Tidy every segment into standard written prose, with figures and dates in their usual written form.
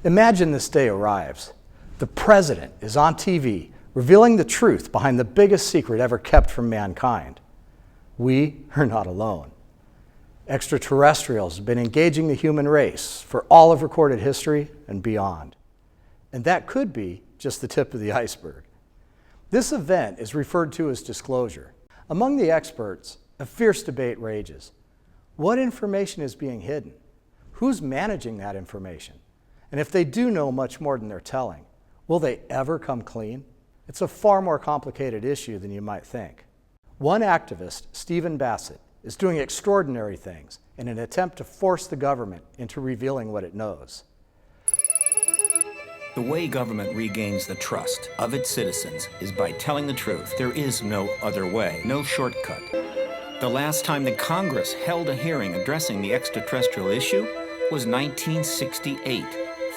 Imagine this day arrives. The president is on TV revealing the truth behind the biggest secret ever kept from mankind. We are not alone. Extraterrestrials have been engaging the human race for all of recorded history and beyond. And that could be just the tip of the iceberg. This event is referred to as disclosure. Among the experts, a fierce debate rages. What information is being hidden? Who's managing that information? And if they do know much more than they're telling, will they ever come clean? It's a far more complicated issue than you might think. One activist, Bassett, is doing extraordinary things in an attempt to force the government into revealing what it knows. The way government regains the trust of its citizens is by telling the truth. There is no other way, no shortcut. The last time the Congress held a hearing addressing the extraterrestrial issue was 1968.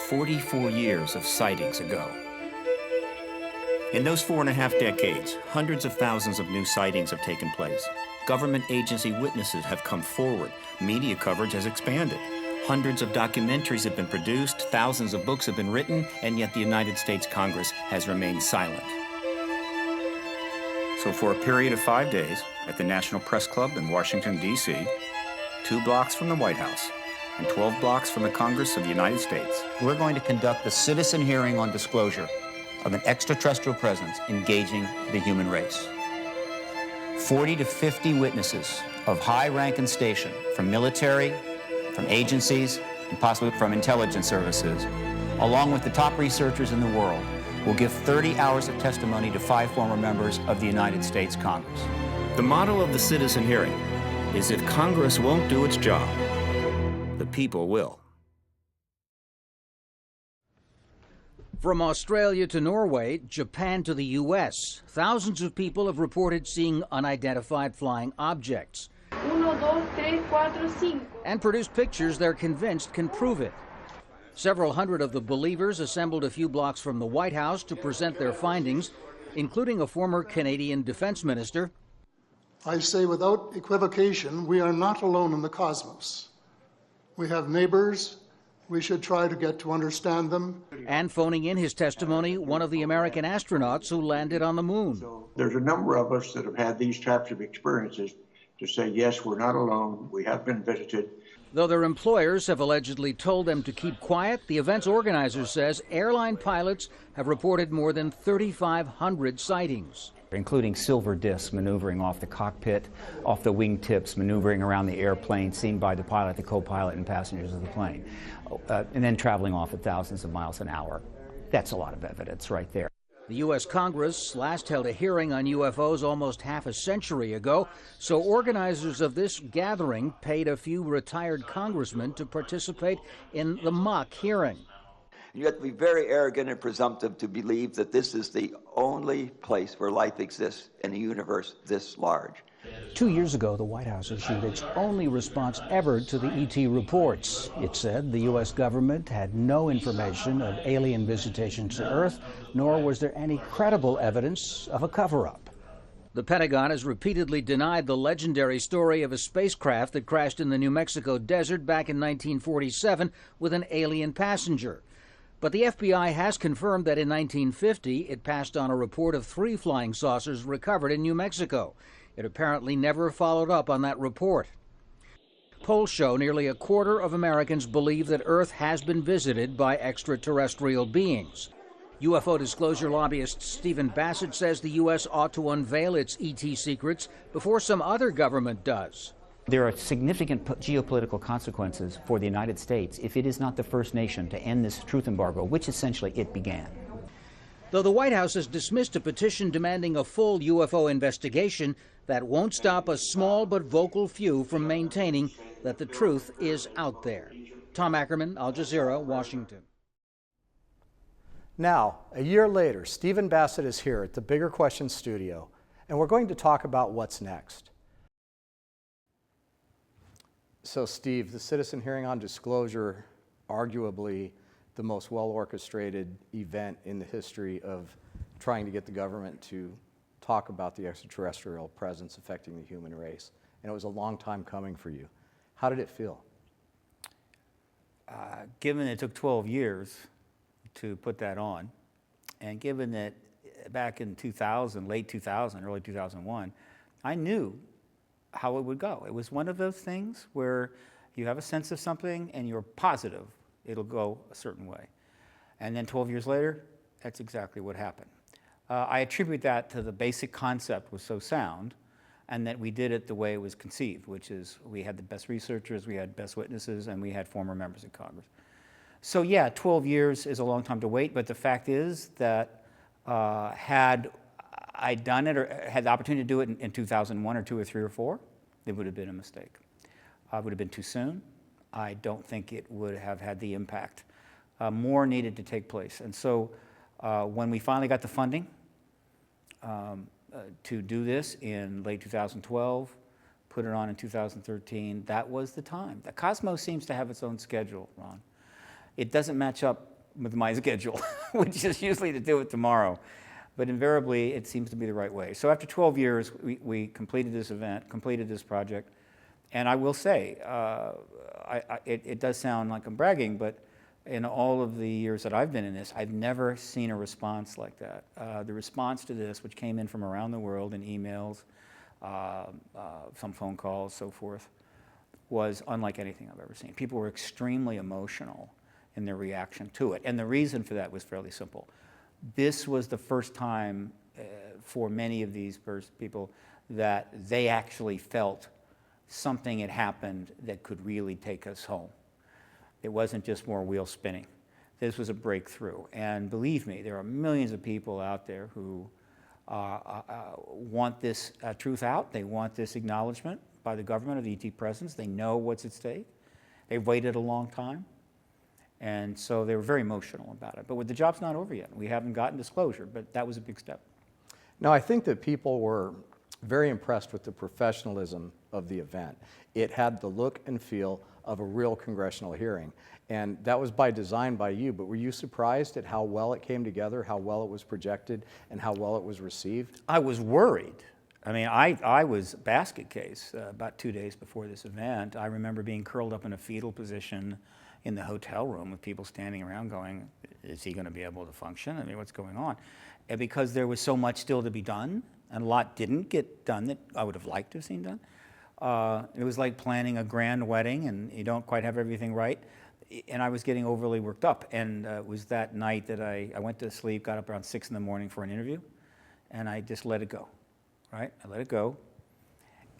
44 years of sightings ago. In those 4.5 decades, hundreds of thousands of new sightings have taken place. Government agency witnesses have come forward. Media coverage has expanded. Hundreds of documentaries have been produced, thousands of books have been written, and yet the United States Congress has remained silent. So for a period of 5 days, at the National Press Club in Washington, D.C., 2 blocks from the White House, and 12 blocks from the Congress of the United States, we're going to conduct a citizen hearing on disclosure of an extraterrestrial presence engaging the human race. 40 to 50 witnesses of high rank and station from military, from agencies, and possibly from intelligence services, along with the top researchers in the world, will give 30 hours of testimony to 5 former members of the United States Congress. The motto of the citizen hearing is, if Congress won't do its job, the people will. From Australia to Norway, Japan to the U.S., thousands of people have reported seeing unidentified flying objects. 1, 2, 3, 4, 5. And produced pictures they're convinced can prove it. Several hundred of the believers assembled a few blocks from the White House to present their findings, including a former Canadian defense minister. I say without equivocation, we are not alone in the cosmos. We have neighbors. We should try to get to understand them. And phoning in his testimony, one of the American astronauts who landed on the moon. There's a number of us that have had these types of experiences to say, yes, we're not alone. We have been visited. Though their employers have allegedly told them to keep quiet, the event's organizer says airline pilots have reported more than 3,500 sightings, including silver discs maneuvering off the cockpit, off the wingtips, maneuvering around the airplane, seen by the pilot, the co-pilot, and passengers of the plane, and then traveling off at thousands of miles an hour. That's a lot of evidence right there. The U.S. Congress last held a hearing on UFOs almost half a century ago, so organizers of this gathering paid a few retired congressmen to participate in the mock hearing. You have to be very arrogant and presumptive to believe that this is the only place where life exists in a universe this large. 2 years ago, the White House issued its only response ever to the ET reports. It said the U.S. government had no information of alien visitation to Earth, nor was there any credible evidence of a cover-up. The Pentagon has repeatedly denied the legendary story of a spacecraft that crashed in the New Mexico desert back in 1947 with an alien passenger. But the FBI has confirmed that in 1950 it passed on a report of 3 flying saucers recovered in New Mexico. It apparently never followed up on that report. Polls show nearly a quarter of Americans believe that Earth has been visited by extraterrestrial beings. UFO disclosure lobbyist Stephen Bassett says the U.S. ought to unveil its ET secrets before some other government does. There are significant geopolitical consequences for the United States if it is not the first nation to end this truth embargo, which essentially it began. Though the White House has dismissed a petition demanding a full UFO investigation, that won't stop a small but vocal few from maintaining that the truth is out there. Tom Ackerman, Al Jazeera, Washington. Now, a year later, Stephen Bassett is here at the Bigger Questions studio, and we're going to talk about what's next. So, Steve, the citizen hearing on disclosure, arguably the most well-orchestrated event in the history of trying to get the government to talk about the extraterrestrial presence affecting the human race. And it was a long time coming for you. How did it feel? Given it took 12 years to put that on, and given that back in 2000, late 2000, early 2001, I knew how it would go. It was one of those things where you have a sense of something and you're positive it'll go a certain way. And then 12 years later, that's exactly what happened. I attribute that to the basic concept was so sound, and that we did it the way it was conceived, which is we had the best researchers, we had best witnesses, and we had former members of Congress. So yeah, 12 years is a long time to wait, but the fact is that had I done it or had the opportunity to do it in 2001 or 2 or 3 or 4, it would have been a mistake. It would have been too soon. I don't think it would have had the impact. More needed to take place. And so when we finally got the funding to do this in late 2012, put it on in 2013, that was the time. The Cosmos seems to have its own schedule, Ron. It doesn't match up with my schedule, which is usually to do it tomorrow. But invariably, it seems to be the right way. So after 12 years, we completed this event, completed this project. And I will say, it does sound like I'm bragging, but in all of the years that I've been in this, I've never seen a response like that. The response to this, which came in from around the world in emails, some phone calls, so forth, was unlike anything I've ever seen. People were extremely emotional in their reaction to it. And the reason for that was fairly simple. This was the first time for many of these people that they actually felt something had happened that could really take us home. It wasn't just more wheel spinning. This was a breakthrough. And believe me, there are millions of people out there who want this truth out. They want this acknowledgement by the government of the ET presence. They know what's at stake. They've waited a long time. And so they were very emotional about it. But the job's not over yet. We haven't gotten disclosure, but that was a big step. Now, I think that people were very impressed with the professionalism of the event. It had the look and feel of a real congressional hearing. And that was by design by you, but were you surprised at how well it came together, how well it was projected, and how well it was received? I was worried. I mean, I was a basket case about 2 days before this event. I remember being curled up in a fetal position in the hotel room with people standing around going, is he going to be able to function? I mean, what's going on? And because there was so much still to be done, and a lot didn't get done that I would have liked to have seen done. It was like planning a grand wedding and you don't quite have everything right. And I was getting overly worked up. And it was that night that I went to sleep, got up around 6 in the morning for an interview, and I just let it go, right? I let it go.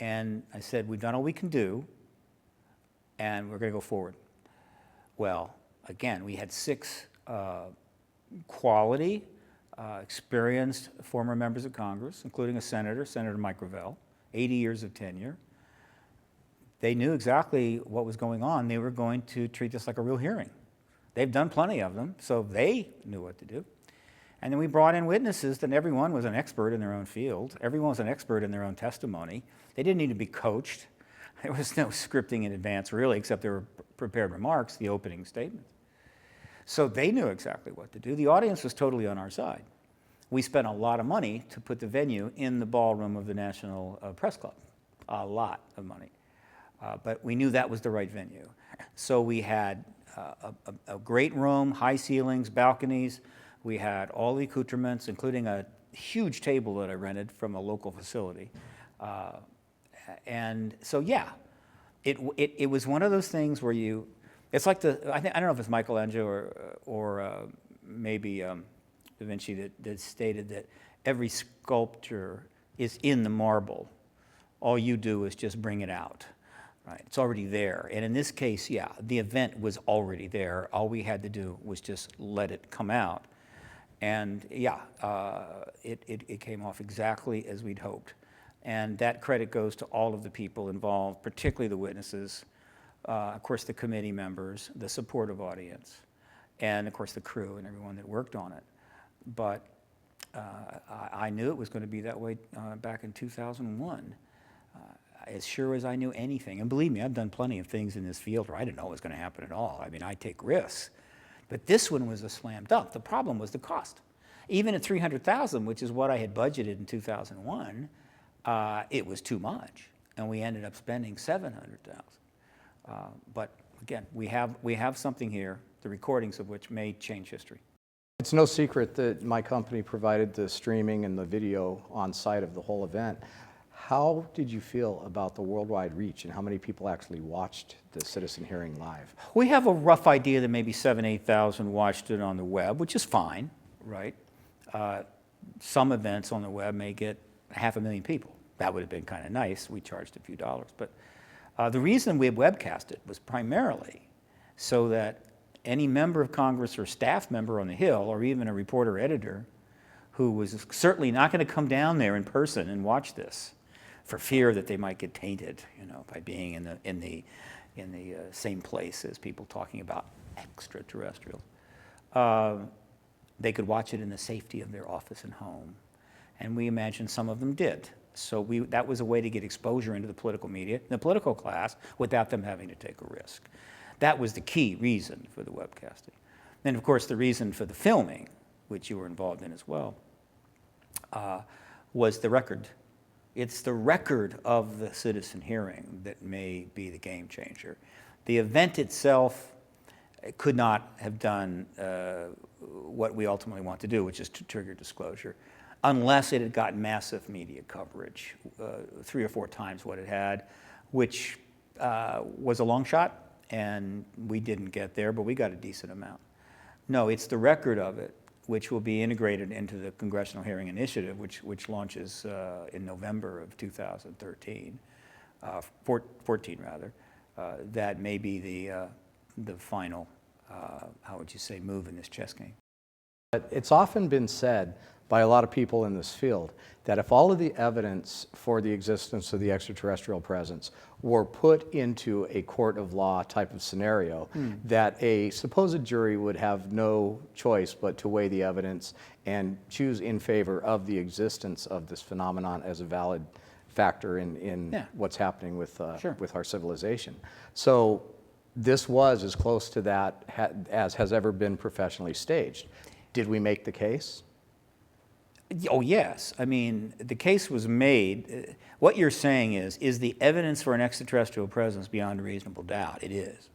And I said, we've done all we can do, and we're going to go forward. Well, again, we had 6 quality, experienced former members of Congress, including a senator, Senator Mike Gravel, 80 years of tenure. They knew exactly what was going on. They were going to treat this like a real hearing. They've done plenty of them, so they knew what to do. And then we brought in witnesses, and everyone was an expert in their own field. Everyone was an expert in their own testimony. They didn't need to be coached. There was no scripting in advance, really, except there were prepared remarks, the opening statements. So they knew exactly what to do. The audience was totally on our side. We spent a lot of money to put the venue in the ballroom of the National Press Club, a lot of money. But we knew that was the right venue. So we had a great room, high ceilings, balconies. We had all the accoutrements, including a huge table that I rented from a local facility. And so, yeah, it was one of those things where it's like I don't know if it's Michelangelo or maybe Da Vinci that stated that every sculpture is in the marble. All you do is just bring it out. Right, it's already there. And in this case, yeah, the event was already there. All we had to do was just let it come out. And yeah, it came off exactly as we'd hoped. And that credit goes to all of the people involved, particularly the witnesses, of course the committee members, the supportive audience, and of course the crew and everyone that worked on it. But I knew it was going to be that way back in 2001. As sure as I knew anything. And believe me, I've done plenty of things in this field where I didn't know what was going to happen at all. I mean, I take risks. But this one was a slam dunk. The problem was the cost. Even at 300,000, which is what I had budgeted in 2001, it was too much, and we ended up spending 700,000. But again, we have something here, the recordings of which may change history. It's no secret that my company provided the streaming and the video on site of the whole event. How did you feel about the worldwide reach and how many people actually watched the citizen hearing live? We have a rough idea that maybe 8,000 watched it on the web, which is fine, right? Some events on the web may get 500,000 people. That would have been kind of nice. We charged a few dollars. But the reason we webcast it was primarily so that any member of Congress or staff member on the Hill, or even a reporter or editor, who was certainly not going to come down there in person and watch this, for fear that they might get tainted, by being in the same place as people talking about extraterrestrials, they could watch it in the safety of their office and home, and we imagine some of them did. So that was a way to get exposure into the political media, the political class, without them having to take a risk. That was the key reason for the webcasting. Then, of course, the reason for the filming, which you were involved in as well, was the record. It's the record of the citizen hearing that may be the game changer. The event itself could not have done what we ultimately want to do, which is to trigger disclosure, unless it had gotten massive media coverage, 3 or 4 times what it had, which was a long shot, and we didn't get there, but we got a decent amount. No, it's the record of it, which will be integrated into the Congressional Hearing Initiative, which launches in November of 2013, 14 rather. That may be the final, how would you say, move in this chess game. It's often been said by a lot of people in this field that if all of the evidence for the existence of the extraterrestrial presence were put into a court of law type of scenario, that a supposed jury would have no choice but to weigh the evidence and choose in favor of the existence of this phenomenon as a valid factor in what's happening with our civilization. So this was as close to that as has ever been professionally staged. Did we make the case? Oh, yes. I mean, the case was made. What you're saying is the evidence for an extraterrestrial presence beyond a reasonable doubt? It is.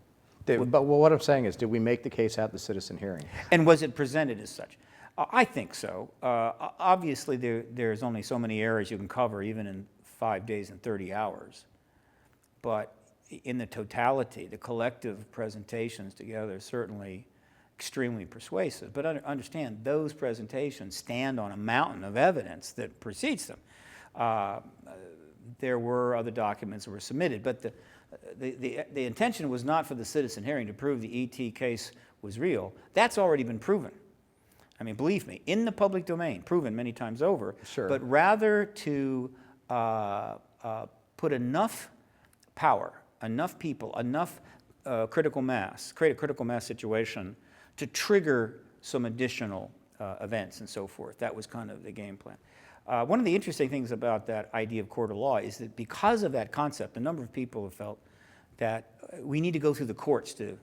But what I'm saying is, did we make the case at the citizen hearing? And was it presented as such? I think so. Obviously, there's only so many areas you can cover, even in 5 days and 30 hours. But in the totality, the collective presentations together certainly extremely persuasive. But understand, those presentations stand on a mountain of evidence that precedes them. There were other documents that were submitted, but the intention was not for the citizen hearing to prove the ET case was real. That's already been proven. I mean, believe me, in the public domain, proven many times over. Sure. But rather to put enough power, enough people, enough critical mass, create a critical mass situation to trigger some additional events and so forth. That was kind of the game plan. One of the interesting things about that idea of court of law is that because of that concept, a number of people have felt that we need to go through the courts to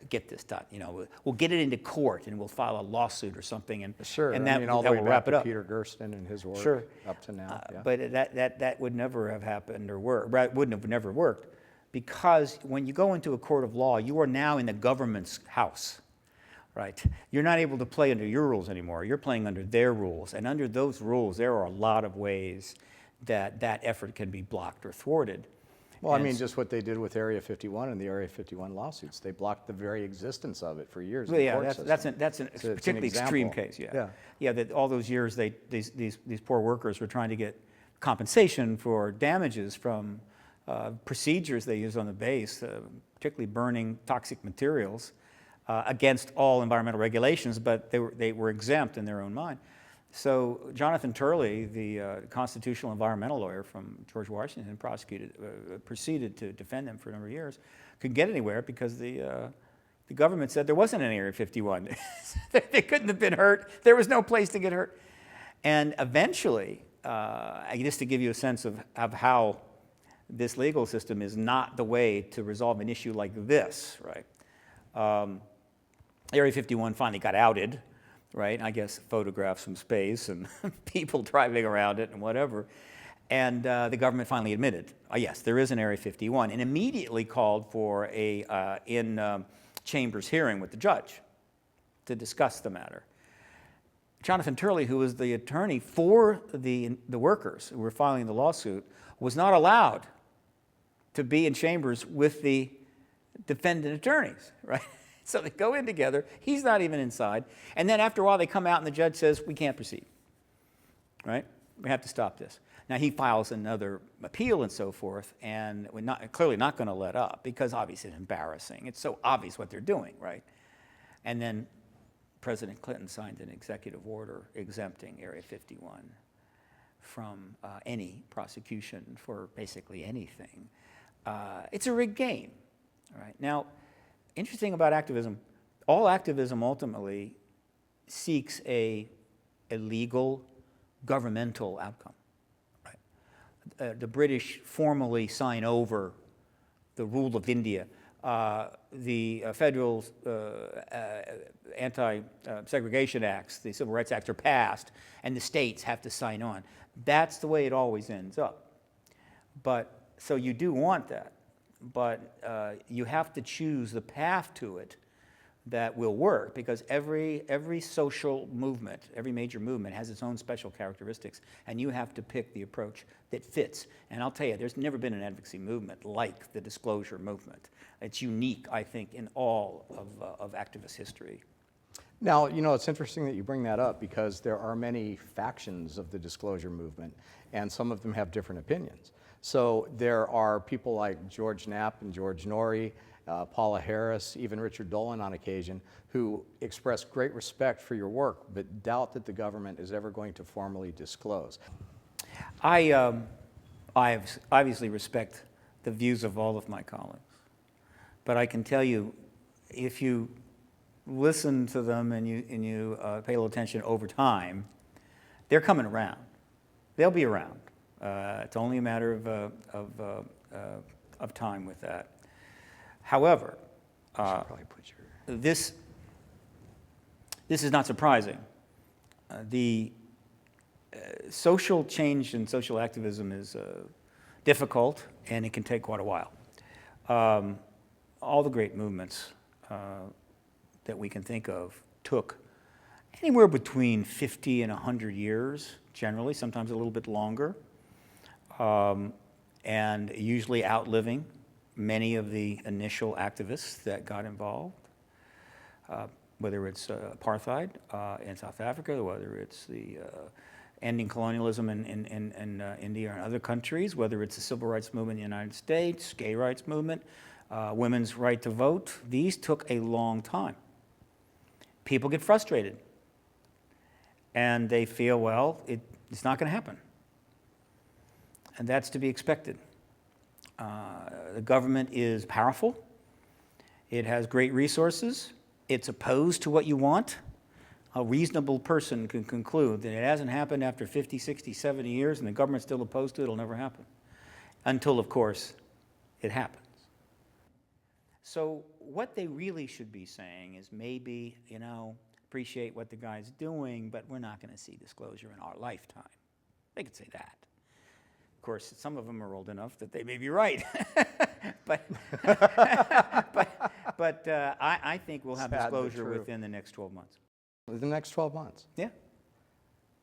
get this done. We'll get it into court and we'll file a lawsuit or something, and sure, and that, I mean, all the way will back wrap it to up. Peter Gersten and his work Sure. up to now. Yeah. But that would never have happened or wouldn't have never worked, because when you go into a court of law, you are now in the government's house. Right? You're not able to play under your rules anymore. You're playing under their rules. And under those rules, there are a lot of ways that effort can be blocked or thwarted. Well, I mean, just what they did with Area 51 and the Area 51 lawsuits. They blocked the very existence of it for years. Well, yeah, that's a particularly extreme case. Yeah. That all those years these poor workers were trying to get compensation for damages from procedures they used on the base, particularly burning toxic materials. Against all environmental regulations, but they were exempt in their own mind. So Jonathan Turley, the constitutional environmental lawyer from George Washington, proceeded to defend them for a number of years, couldn't get anywhere because the government said there wasn't an Area 51. They couldn't have been hurt. There was no place to get hurt. And eventually, just to give you a sense of how this legal system is not the way to resolve an issue like this, right? Area 51 finally got outed right? I guess photographs from space and people driving around it and whatever. And the government finally admitted, yes, there is an Area 51, and immediately called for a in-chambers hearing with the judge to discuss the matter. Jonathan Turley, who was the attorney for the workers who were filing the lawsuit, was not allowed to be in chambers with the defendant attorneys, right? So they go in together. He's not even inside. And then after a while, they come out and the judge says, we can't proceed, right? We have to stop this. Now, he files another appeal and so forth, and we're clearly not going to let up because obviously it's embarrassing. It's so obvious what they're doing, right? And then President Clinton signed an executive order exempting Area 51 from any prosecution for basically anything. It's a rigged game, all right? Now, interesting about activism, all activism ultimately seeks a legal governmental outcome. The British formally sign over the rule of India. The federal anti-segregation acts, the Civil Rights Acts are passed, and the states have to sign on. That's the way it always ends up. But so you do want that, but you have to choose the path to it that will work, because every social movement, every major movement has its own special characteristics, and you have to pick the approach that fits. And I'll tell you, there's never been an advocacy movement like the disclosure movement. It's unique, I think, in all of activist history. Now, you know, it's interesting that you bring that up because there are many factions of the disclosure movement, and some of them have different opinions. So there are people like George Knapp and George Norrie, Paula Harris, even Richard Dolan on occasion, who express great respect for your work, but doubt that the government is ever going to formally disclose. I obviously respect the views of all of my colleagues, but I can tell you, if you listen to them and you pay a little attention over time, they're coming around. They'll be around. It's only a matter of time with that. However, this is not surprising. The social change and social activism is difficult, and it can take quite a while. All the great movements that we can think of took anywhere between 50 and 100 years, generally, sometimes a little bit longer, and usually outliving many of the initial activists that got involved, whether it's apartheid in South Africa, whether it's the ending colonialism in India and other countries, whether it's the civil rights movement in the United States, gay rights movement, women's right to vote. These took a long time. People get frustrated, and they feel, well, it's not going to happen. And that's to be expected. The government is powerful. It has great resources. It's opposed to what you want. A reasonable person can conclude that it hasn't happened after 50, 60, 70 years, and the government's still opposed to it. It'll never happen. Until, of course, it happens. So what they really should be saying is maybe, appreciate what the guy's doing, but we're not going to see disclosure in our lifetime. They could say that. Of course, some of them are old enough that they may be right. but I think we'll have disclosure within the next 12 months. Within the next 12 months? Yeah.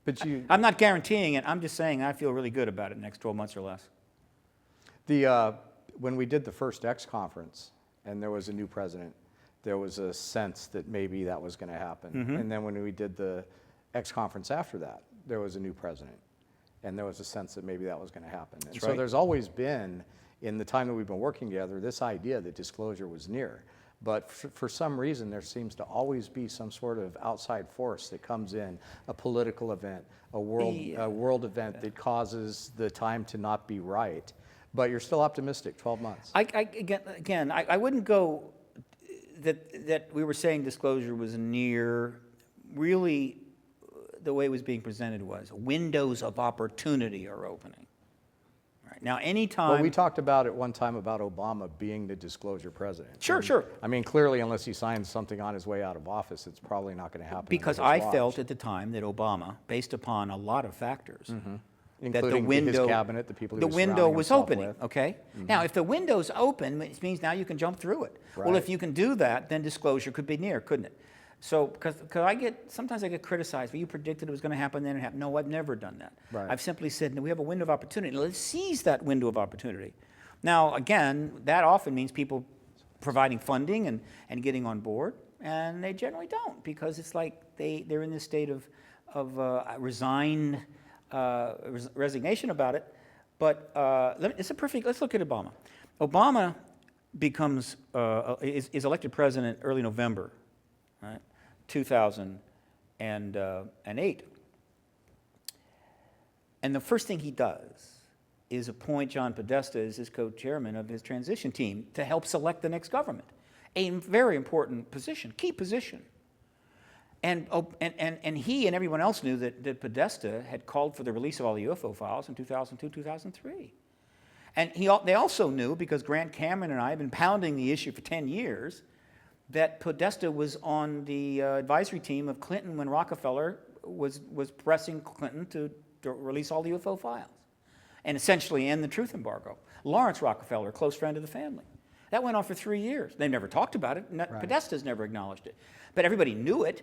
But I'm not guaranteeing it. I'm just saying I feel really good about it in the next 12 months or less. When we did the first X conference and there was a new president, there was a sense that maybe that was going to happen. Mm-hmm. And then when we did the X conference after that, there was a new president. And there was a sense that maybe that was going to happen. And so there's always been, in the time that we've been working together, this idea that disclosure was near. But for some reason, there seems to always be some sort of outside force that comes in, a political event, a world event that causes the time to not be right. But you're still optimistic, 12 months. I wouldn't go that we were saying disclosure was near. Really, the way it was being presented was windows of opportunity are opening. Right? Now, anytime... Well, we talked about it one time about Obama being the disclosure president. Sure, sure. I mean, clearly, unless he signs something on his way out of office, it's probably not going to happen. Because under I his watch. felt at the time that Obama, based upon a lot of factors, that the Including window, his cabinet, the people he the was window surrounding was himself opening. with. Okay. Now, if the window's open, it means now you can jump through it. Well, if Right. you can do that, then disclosure could be near, couldn't it? So, because sometimes I get criticized. Well, you predicted it was going to happen, then it happened. No, I've never done that. Right. I've simply said, no, we have a window of opportunity. Let's seize that window of opportunity. Now, again, that often means people providing funding and getting on board, and they generally don't, because it's like they're in this state of resignation about it. But let's look at Obama. Obama is elected president early November, right, 2008. And the first thing he does is appoint John Podesta as his co-chairman of his transition team to help select the next government. A very important position, key position. And he and everyone else knew that Podesta had called for the release of all the UFO files in 2002, 2003. And they also knew, because Grant Cameron and I have been pounding the issue for 10 years, that Podesta was on the advisory team of Clinton when Rockefeller was pressing Clinton to release all the UFO files and essentially end the truth embargo. Lawrence Rockefeller, a close friend of the family. That went on for 3 years. They never talked about it. Podesta's never acknowledged it. But everybody knew it,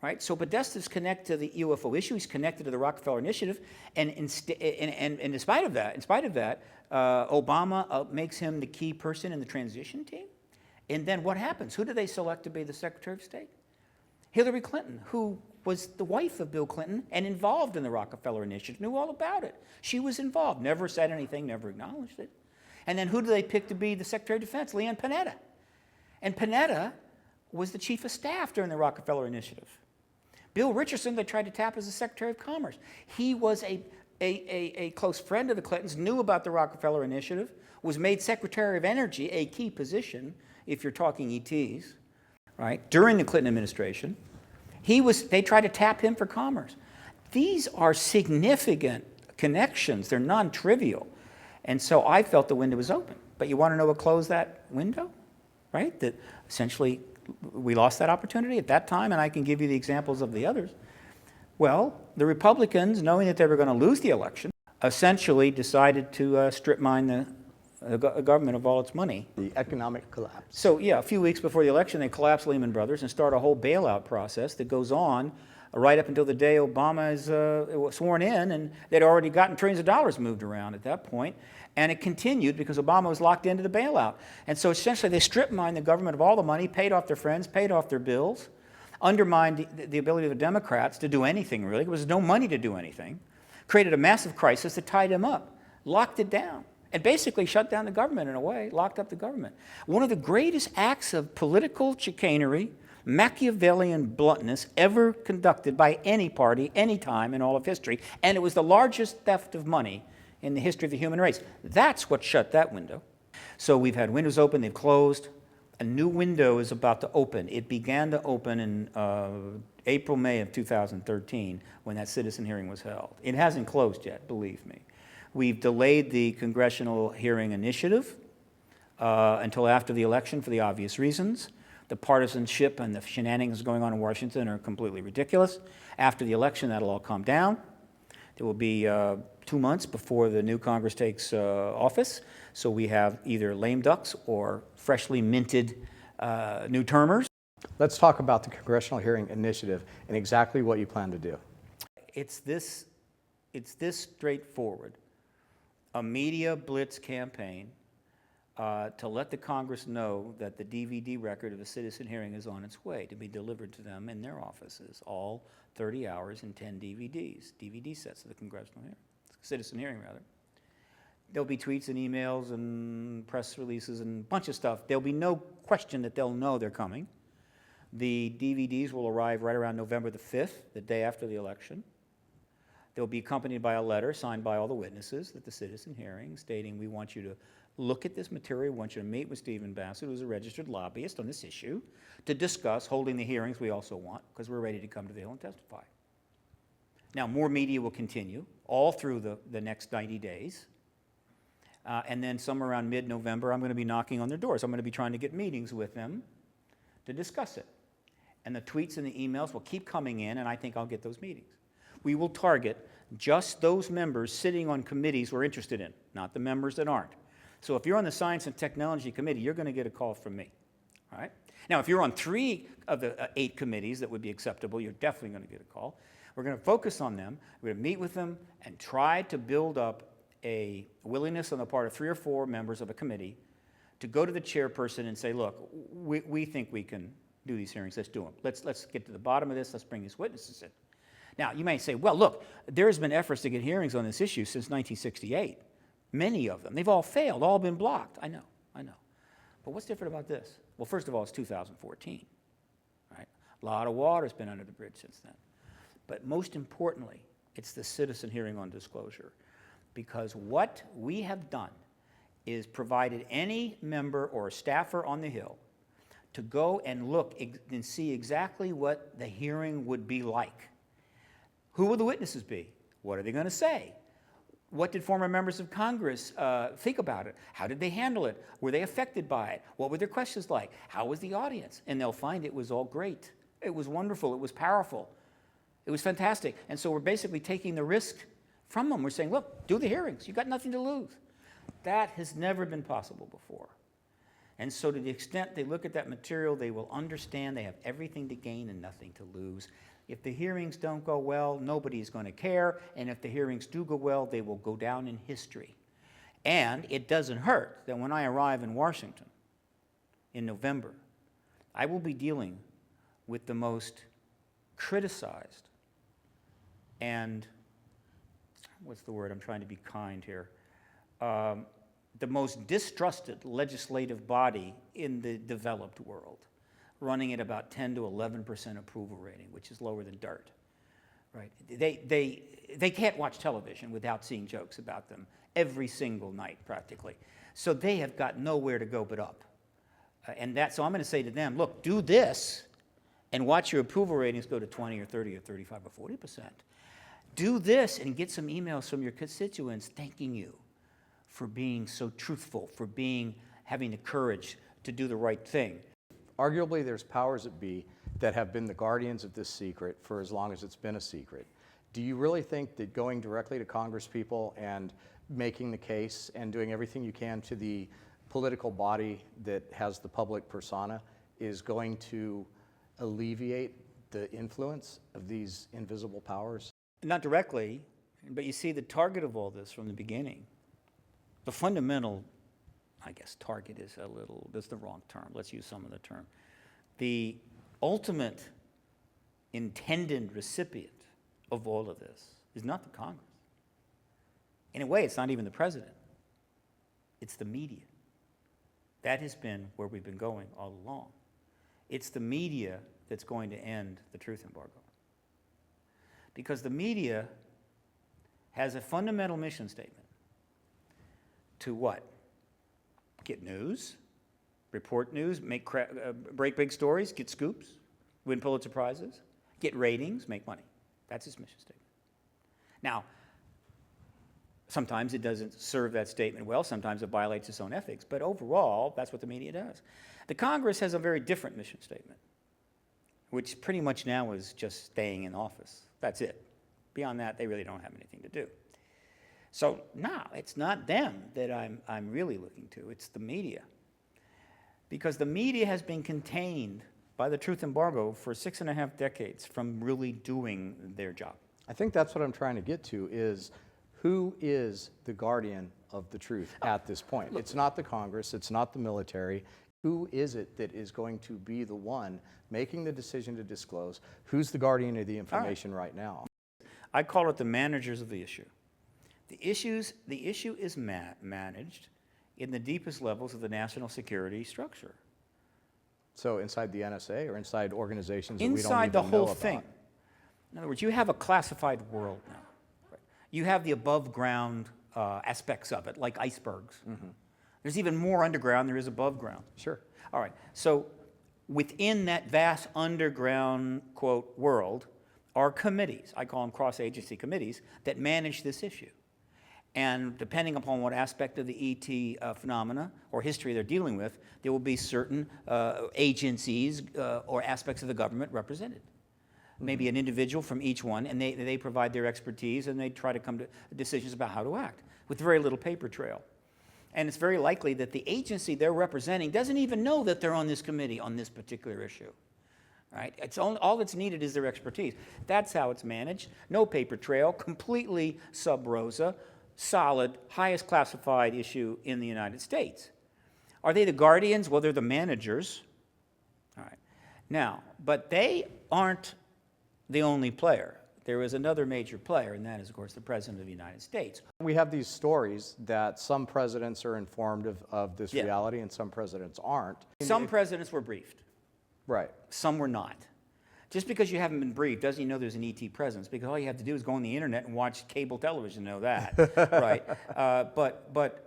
right? So Podesta's connected to the UFO issue. He's connected to the Rockefeller Initiative. And in spite of that, Obama makes him the key person in the transition team. And then what happens? Who do they select to be the Secretary of State? Hillary Clinton, who was the wife of Bill Clinton and involved in the Rockefeller Initiative, knew all about it. She was involved, never said anything, never acknowledged it. And then who do they pick to be the Secretary of Defense? Leon Panetta. And Panetta was the chief of staff during the Rockefeller Initiative. Bill Richardson, they tried to tap as the Secretary of Commerce. He was a close friend of the Clintons, knew about the Rockefeller Initiative, was made Secretary of Energy, a key position if you're talking ETs, right, during the Clinton administration. They tried to tap him for commerce. These are significant connections. They're non-trivial. And so I felt the window was open. But you want to know what closed that window, right? That essentially we lost that opportunity at that time, and I can give you the examples of the others. Well, the Republicans, knowing that they were going to lose the election, essentially decided to strip mine the government of all its money. The economic collapse. So, yeah, a few weeks before the election, they collapse Lehman Brothers and start a whole bailout process that goes on right up until the day Obama is sworn in, and they'd already gotten trillions of dollars moved around at that point. And it continued because Obama was locked into the bailout. And so essentially they stripped mine the government of all the money, paid off their friends, paid off their bills, undermined the ability of the Democrats to do anything really. There was no money to do anything. Created a massive crisis that tied them up, locked it down, and basically shut down the government in a way, locked up the government. One of the greatest acts of political chicanery, Machiavellian bluntness ever conducted by any party, any time in all of history, and it was the largest theft of money in the history of the human race. That's what shut that window. So we've had windows open, they've closed. A new window is about to open. It began to open in April, May of 2013 when that citizen hearing was held. It hasn't closed yet, believe me. We've delayed the congressional hearing initiative until after the election for the obvious reasons. The partisanship and the shenanigans going on in Washington are completely ridiculous. After the election, that'll all calm down. There will be 2 months before the new Congress takes office, so we have either lame ducks or freshly minted new termers. Let's talk about the congressional hearing initiative and exactly what you plan to do. It's this straightforward. A media blitz campaign to let the Congress know that the DVD record of the citizen hearing is on its way to be delivered to them in their offices, all 30 hours and 10 DVD sets of the congressional hearing, citizen hearing rather. There'll be tweets and emails and press releases and a bunch of stuff. There'll be no question that they'll know they're coming. The DVDs will arrive right around November the 5th, the day after the election. They'll be accompanied by a letter signed by all the witnesses at the citizen hearing stating we want you to look at this material, we want you to meet with Stephen Bassett, who's a registered lobbyist on this issue, to discuss holding the hearings we also want because we're ready to come to the Hill and testify. Now, more media will continue all through the next 90 days. And then somewhere around mid-November, I'm going to be knocking on their doors. I'm going to be trying to get meetings with them to discuss it. And the tweets and the emails will keep coming in, and I think I'll get those meetings. We will target just those members sitting on committees we're interested in, not the members that aren't. So if you're on the Science and Technology Committee, you're going to get a call from me. All right? Now, if you're on 3 of the 8 committees that would be acceptable, you're definitely going to get a call. We're going to focus on them. We're going to meet with them and try to build up a willingness on the part of 3 or 4 members of a committee to go to the chairperson and say, look, we think we can do these hearings. Let's do them. Let's get to the bottom of this. Let's bring these witnesses in. Now, you may say, well, look, there's been efforts to get hearings on this issue since 1968. Many of them. They've all failed, all been blocked. I know. But what's different about this? Well, first of all, it's 2014. Right? A lot of water's been under the bridge since then. But most importantly, it's the citizen hearing on disclosure. Because what we have done is provided any member or staffer on the Hill to go and look and see exactly what the hearing would be like. Who will the witnesses be? What are they going to say? What did former members of Congress think about it? How did they handle it? Were they affected by it? What were their questions like? How was the audience? And they'll find it was all great. It was wonderful. It was powerful. It was fantastic. And so we're basically taking the risk from them. We're saying, look, do the hearings. You've got nothing to lose. That has never been possible before. And so to the extent they look at that material, they will understand they have everything to gain and nothing to lose. If the hearings don't go well, nobody's going to care. And if the hearings do go well, they will go down in history. And it doesn't hurt that when I arrive in Washington in November, I will be dealing with the most criticized and, what's the word? I'm trying to be kind here. The most distrusted legislative body in the developed world, running at about 10 to 11% approval rating, which is lower than dirt. Right? They can't watch television without seeing jokes about them every single night, practically. So they have got nowhere to go but up. So I'm going to say to them, look, do this and watch your approval ratings go to 20 or 30 or 35 or 40%. Do this and get some emails from your constituents thanking you for being so truthful, for having the courage to do the right thing. Arguably, there's powers that be that have been the guardians of this secret for as long as it's been a secret. Do you really think that going directly to Congresspeople and making the case and doing everything you can to the political body that has the public persona is going to alleviate the influence of these invisible powers? Not directly, but you see the target of all this from the beginning. The fundamental, I guess target is that's the wrong term. Let's use some of the term. The ultimate intended recipient of all of this is not the Congress. In a way, it's not even the president. It's the media. That has been where we've been going all along. It's the media that's going to end the truth embargo. Because the media has a fundamental mission statement to what? Get news, report news, break big stories, get scoops, win Pulitzer Prizes, get ratings, make money. That's his mission statement. Now, sometimes it doesn't serve that statement well, sometimes it violates its own ethics, but overall, that's what the media does. The Congress has a very different mission statement, which pretty much now is just staying in office. That's it. Beyond that, they really don't have anything to do. So, no, it's not them that I'm really looking to. It's the media. Because the media has been contained by the truth embargo for 6.5 decades from really doing their job. I think that's what I'm trying to get to is who is the guardian of the truth at this point? It's not the Congress. It's not the military. Who is it that is going to be the one making the decision to disclose? Who's the guardian of the information right now? I call it the managers of the issue. The issue is managed in the deepest levels of the national security structure. So inside the NSA or inside organizations that we don't Inside even the whole know thing. about? In other words, you have a classified world now. Right? You have the above ground aspects of it, like icebergs. Mm-hmm. There's even more underground than there is above ground. Sure. All right, so within that vast underground, quote, world, are committees, I call them cross-agency committees, that manage this issue. And depending upon what aspect of the ET phenomena or history they're dealing with, there will be certain agencies or aspects of the government represented. Maybe an individual from each one, and they provide their expertise, and they try to come to decisions about how to act with very little paper trail. And it's very likely that the agency they're representing doesn't even know that they're on this committee on this particular issue. Right? All that's needed is their expertise. That's how it's managed. No paper trail, completely sub rosa, solid, highest classified issue in the United States. Are they the guardians? Well, they're the managers. All right. Now, but they aren't the only player. There is another major player, and that is, of course, the President of the United States. We have these stories that some presidents are informed of this reality and some presidents aren't. Some presidents were briefed. Right. Some were not. Just because you haven't been briefed doesn't mean you know there's an ET presence, because all you have to do is go on the internet and watch cable television to know that, right? But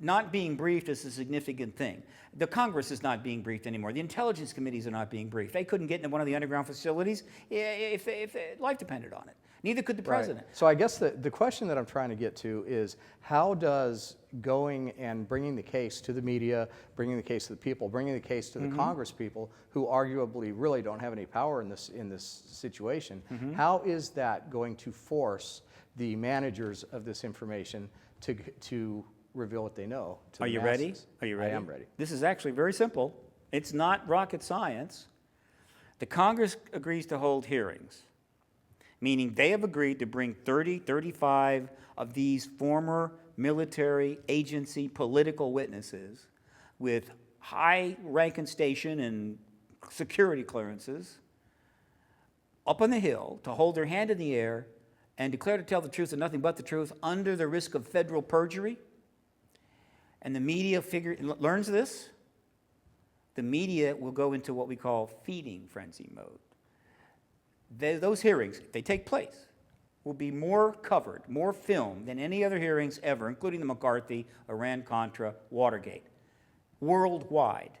not being briefed is a significant thing. The Congress is not being briefed anymore. The intelligence committees are not being briefed. They couldn't get into one of the underground facilities if life depended on it. Neither could the president. Right. So I guess the question that I'm trying to get to is, how does going and bringing the case to the media, bringing the case to the people, bringing the case to the Congress people, who arguably really don't have any power in this situation, how is that going to force the managers of this information to reveal what they know to the masses? Ready? Are you ready? I am ready. This is actually very simple. It's not rocket science. The Congress agrees to hold hearings, meaning they have agreed to bring 30, 35 of these former military agency political witnesses with high rank and station and security clearances up on the Hill to hold their hand in the air and declare to tell the truth and nothing but the truth under the risk of federal perjury. And the media learns this. The media will go into what we call feeding frenzy mode. Those hearings, if they take place, will be more covered, more filmed than any other hearings ever, including the McCarthy, Iran-Contra, Watergate, worldwide.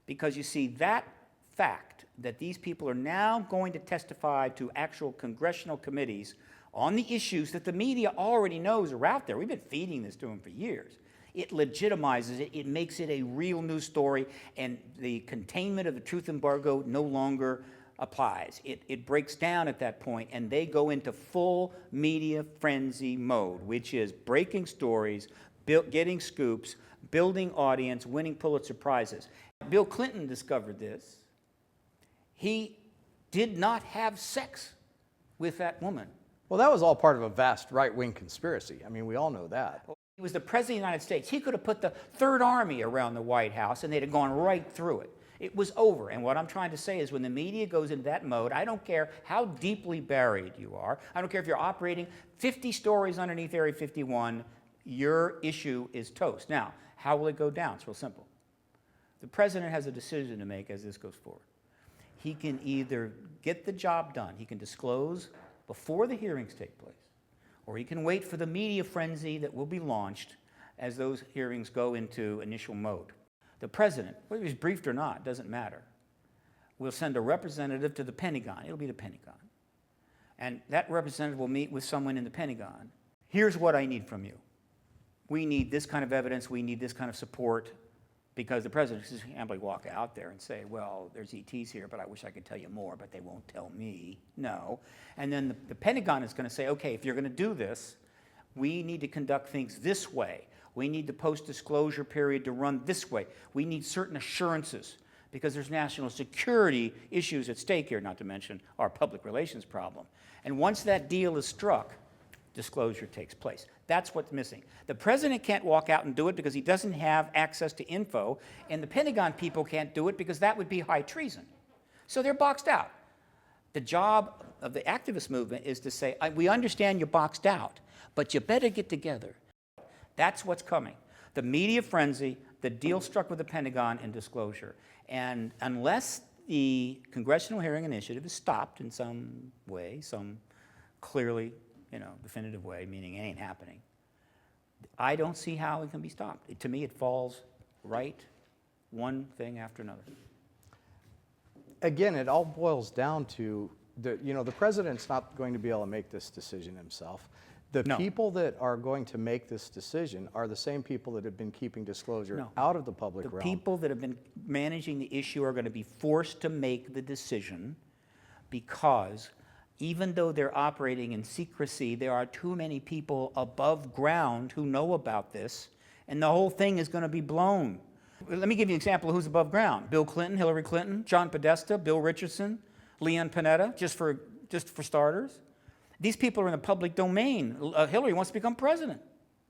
Because you see, that fact that these people are now going to testify to actual congressional committees on the issues that the media already knows are out there. We've been feeding this to them for years. It legitimizes it. It makes it a real news story, and the containment of the truth embargo no longer applies. It breaks down at that point, and they go into full media frenzy mode, which is breaking stories, getting scoops, building audience, winning Pulitzer Prizes. Bill Clinton discovered this. He did not have sex with that woman. Well, that was all part of a vast right-wing conspiracy. I mean, we all know that. He was the President of the United States. He could have put the Third Army around the White House, and they'd have gone right through it. It was over. And what I'm trying to say is, when the media goes into that mode, I don't care how deeply buried you are. I don't care if you're operating 50 stories underneath Area 51, your issue is toast. Now, how will it go down? It's real simple. The president has a decision to make as this goes forward. He can either get the job done, he can disclose before the hearings take place, or he can wait for the media frenzy that will be launched as those hearings go into initial mode. The president, whether he's briefed or not, doesn't matter, will send a representative to the Pentagon. It'll be the Pentagon. And that representative will meet with someone in the Pentagon. Here's what I need from you. We need this kind of evidence. We need this kind of support. Because the president can simply walk out there and say, well, there's ETs here, but I wish I could tell you more, but they won't tell me. No. And then the Pentagon is going to say, okay, if you're going to do this, we need to conduct things this way. We need the post-disclosure period to run this way. We need certain assurances, because there's national security issues at stake here, not to mention our public relations problem. And once that deal is struck, disclosure takes place. That's what's missing. The president can't walk out and do it because he doesn't have access to info, and the Pentagon people can't do it because that would be high treason. So they're boxed out. The job of the activist movement is to say, we understand you're boxed out, but you better get together. That's what's coming. The media frenzy, the deal struck with the Pentagon, and disclosure. And unless the Congressional Hearing Initiative is stopped in some way, some clearly definitive way, meaning it ain't happening, I don't see how it can be stopped. To me, it falls right, one thing after another. Again, it all boils down to the president's not going to be able to make this decision himself. The No. people that are going to make this decision are the same people that have been keeping disclosure No. out of the public The realm. people that have been managing the issue are going to be forced to make the decision because even though they're operating in secrecy, there are too many people above ground who know about this, and the whole thing is going to be blown. Let me give you an example of who's above ground. Bill Clinton, Hillary Clinton, John Podesta, Bill Richardson, Leon Panetta, just for starters. These people are in the public domain. Hillary wants to become president.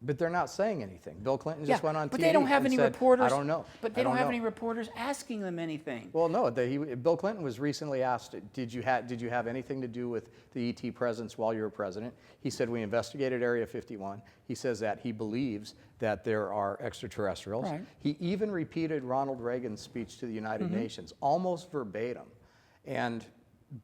But they're not saying anything. Bill Clinton just went on TV but they don't have and any said, reporters. I don't know. But I they don't have know." any reporters asking them anything. Well, no. Bill Clinton was recently asked, did you have anything to do with the ET presence while you were president? He said, we investigated Area 51. He says that he believes that there are extraterrestrials. Right. He even repeated Ronald Reagan's speech to the United Nations, almost verbatim.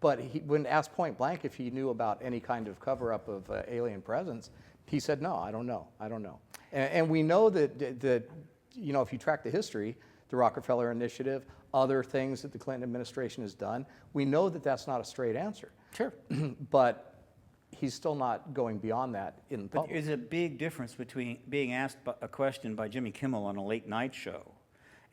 But when asked point blank if he knew about any kind of cover-up of alien presence, he said, no, I don't know. I don't know. And we know that, if you track the history, the Rockefeller Initiative, other things that the Clinton administration has done, we know that that's not a straight answer. Sure. But he's still not going beyond that in But public. there's a big difference between being asked a question by Jimmy Kimmel on a late night show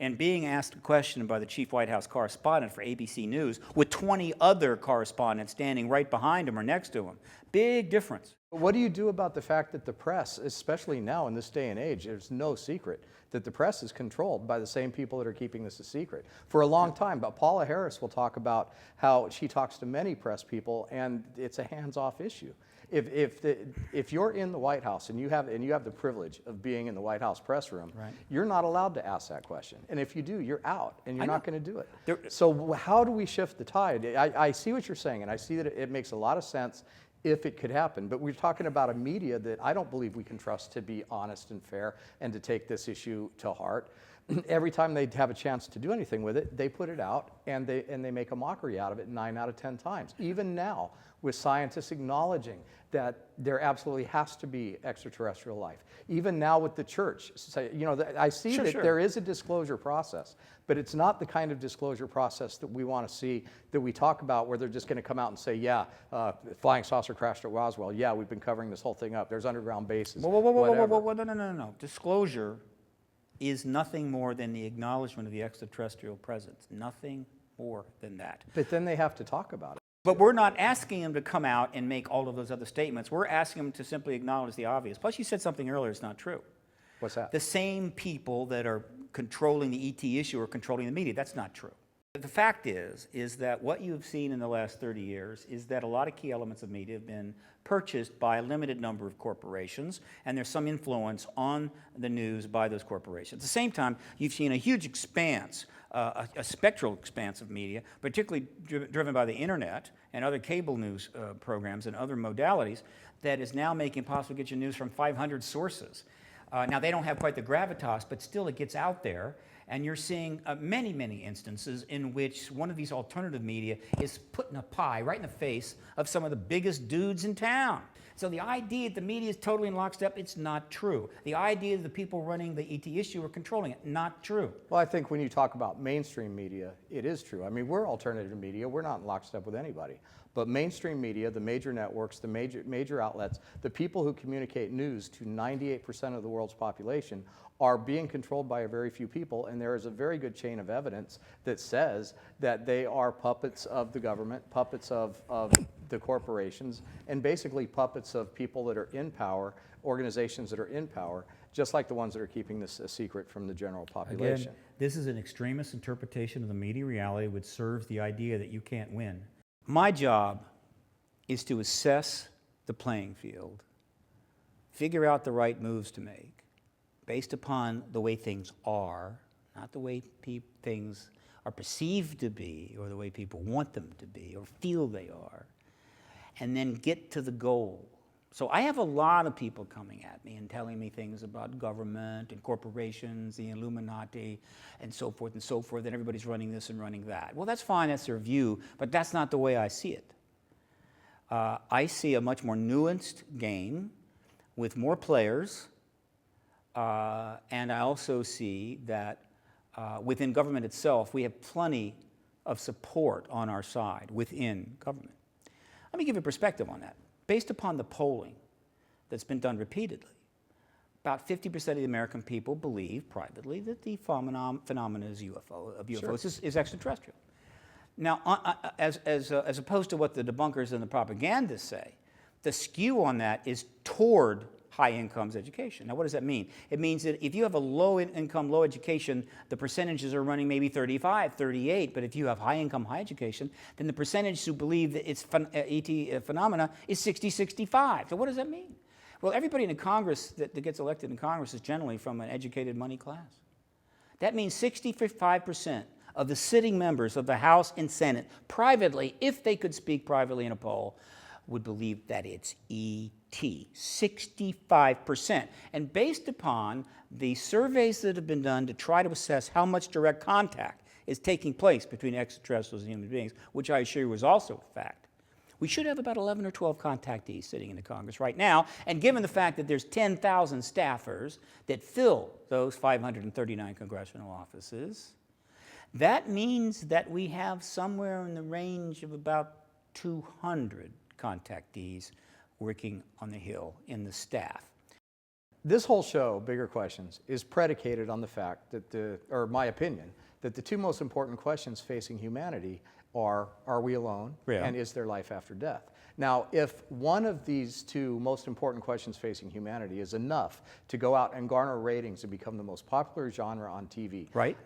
and being asked a question by the chief White House correspondent for ABC News with 20 other correspondents standing right behind him or next to him. Big difference. What do you do about the fact that the press, especially now in this day and age, there's no secret that the press is controlled by the same people that are keeping this a secret for a long time? But Paula Harris will talk about how she talks to many press people, and it's a hands-off issue. If you're in the White House and you have the privilege of being in the White House press room, Right. you're not allowed to ask that question. And if you do, you're out, and you're not going to do it. There- So how do we shift the tide? I see what you're saying, and I see that it makes a lot of sense if it could happen. But we're talking about a media that I don't believe we can trust to be honest and fair and to take this issue to heart. Every time they have a chance to do anything with it, they put it out and they make a mockery out of it 9 out of 10 times. Even now, with scientists acknowledging that there absolutely has to be extraterrestrial life. Even now with the church, I see Sure, that sure. there is a disclosure process, but it's not the kind of disclosure process that we want to see, that we talk about, where they're just going to come out and say, yeah, flying saucer crashed at Roswell. Yeah, we've been covering this whole thing up. There's underground bases. Whoa, no. Disclosure is nothing more than the acknowledgement of the extraterrestrial presence. Nothing more than that. But then they have to talk about it. But we're not asking them to come out and make all of those other statements. We're asking them to simply acknowledge the obvious. Plus, you said something earlier that's not true. What's that? The same people that are controlling the ET issue are controlling the media. That's not true. The fact is that what you've seen in the last 30 years is that a lot of key elements of media have been purchased by a limited number of corporations, and there's some influence on the news by those corporations. At the same time, you've seen a huge expanse, a spectral expanse of media, particularly driven by the internet and other cable news programs and other modalities, that is now making it possible to get your news from 500 sources. Now, they don't have quite the gravitas, but still it gets out there. And you're seeing many, many instances in which one of these alternative media is putting a pie right in the face of some of the biggest dudes in town. So the idea that the media is totally in lockstep, it's not true. The idea that the people running the ET issue are controlling it, not true. Well, I think when you talk about mainstream media, it is true. I mean, we're alternative media. We're not in lockstep with anybody. But mainstream media, the major networks, the major outlets, the people who communicate news to 98% of the world's population are being controlled by a very few people, and there is a very good chain of evidence that says that they are puppets of the government, puppets of the corporations, and basically puppets of people that are in power, organizations that are in power, just like the ones that are keeping this a secret from the general population. Again, this is an extremist interpretation of the media reality which serves the idea that you can't win. My job is to assess the playing field, figure out the right moves to make, based upon the way things are, not the way things are perceived to be, or the way people want them to be, or feel they are, and then get to the goal. So I have a lot of people coming at me and telling me things about government and corporations, the Illuminati, and so forth, and everybody's running this and running that. Well, that's fine, that's their view, but that's not the way I see it. I see a much more nuanced game with more players, and I also see that within government itself, we have plenty of support on our side within government. Let me give you perspective on that. Based upon the polling that's been done repeatedly, about 50% of the American people believe privately that the phenomena is of UFOs is extraterrestrial. Now, as opposed to what the debunkers and the propagandists say, the skew on that is toward high incomes education. Now, what does that mean? It means that if you have a low income, low education, the percentages are running maybe 35, 38, but if you have high income, high education, then the percentage who believe that it's ET phenomena is 60, 65. So what does that mean? Well, everybody in the Congress that gets elected in Congress is generally from an educated money class. That means 65% of the sitting members of the House and Senate privately, if they could speak privately in a poll, would believe that it's ET, 65%. And based upon the surveys that have been done to try to assess how much direct contact is taking place between extraterrestrials and human beings, which I assure you is also a fact, we should have about 11 or 12 contactees sitting in the Congress right now. And given the fact that there's 10,000 staffers that fill those 539 congressional offices, that means that we have somewhere in the range of about 200 contactees working on the Hill in the staff. This whole show, Bigger Questions, is predicated on the fact that or my opinion, that the two most important questions facing humanity are we alone, and is there life after death? Now, if one of these two most important questions facing humanity is enough to go out and garner ratings and become the most popular genre on TV, right?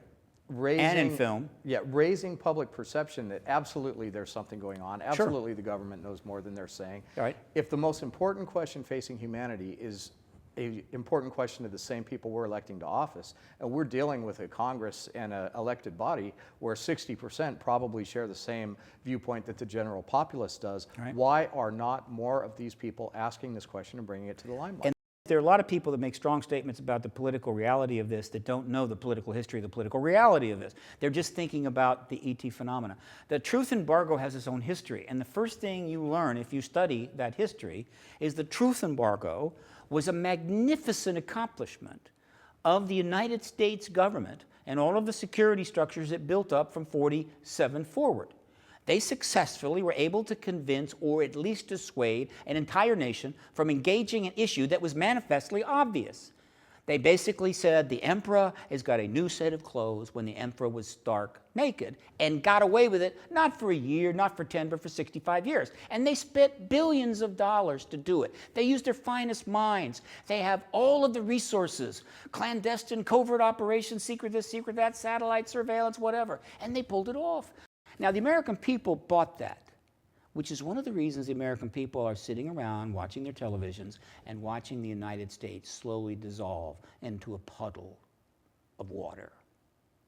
And in film. Yeah, raising public perception that absolutely there's something going on, absolutely the government knows more than they're saying. Right. If the most important question facing humanity is an important question to the same people we're electing to office, and we're dealing with a Congress and an elected body where 60% probably share the same viewpoint that the general populace does, why are not more of these people asking this question and bringing it to the limelight? And there are a lot of people that make strong statements about the political reality of this that don't know the political history, the political reality of this. They're just thinking about the ET phenomena. The truth embargo has its own history, and the first thing you learn if you study that history is the truth embargo was a magnificent accomplishment of the United States government and all of the security structures it built up from 47 forward. They successfully were able to convince or at least dissuade an entire nation from engaging an issue that was manifestly obvious. They basically said the emperor has got a new set of clothes when the emperor was stark naked, and got away with it not for a year, not for 10, but for 65 years. And they spent billions of dollars to do it. They used their finest minds. They have all of the resources, clandestine, covert operations, secret this, secret that, satellite surveillance, whatever, and they pulled it off. Now, the American people bought that, which is one of the reasons the American people are sitting around watching their televisions and watching the United States slowly dissolve into a puddle of water,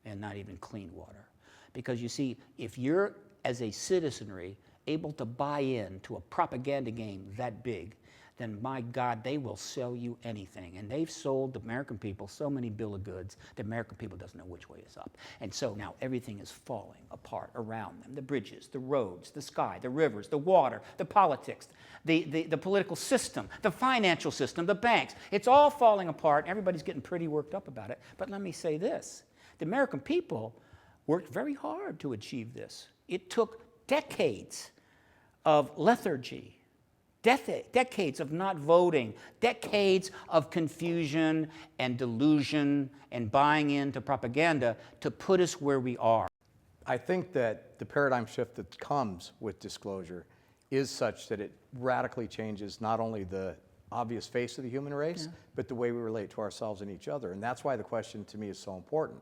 and not even clean water. Because you see, if you're, as a citizenry, able to buy in to a propaganda game that big, then my God, they will sell you anything. And they've sold the American people so many bill of goods, the American people doesn't know which way is up. And so now everything is falling apart around them. The bridges, the roads, the sky, the rivers, the water, the politics, the political system, the financial system, the banks. It's all falling apart. Everybody's getting pretty worked up about it. But let me say this. The American people worked very hard to achieve this. It took decades of lethargy, decades of not voting, decades of confusion and delusion and buying into propaganda to put us where we are. I think that the paradigm shift that comes with disclosure is such that it radically changes not only the obvious face of the human race, but the way we relate to ourselves and each other. And that's why the question to me is so important.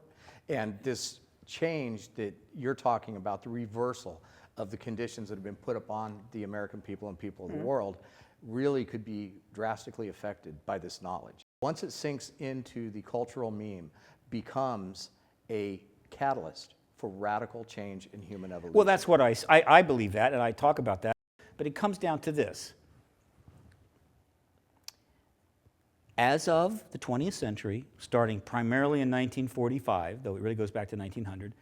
And this change that you're talking about, the reversal of the conditions that have been put upon the American people and people of the world, really could be drastically affected by this knowledge. Once it sinks into the cultural meme, becomes a catalyst for radical change in human evolution. Well, that's what I believe that, and I talk about that, but it comes down to this. As of the 20th century, starting primarily in 1945, though it really goes back to 1900,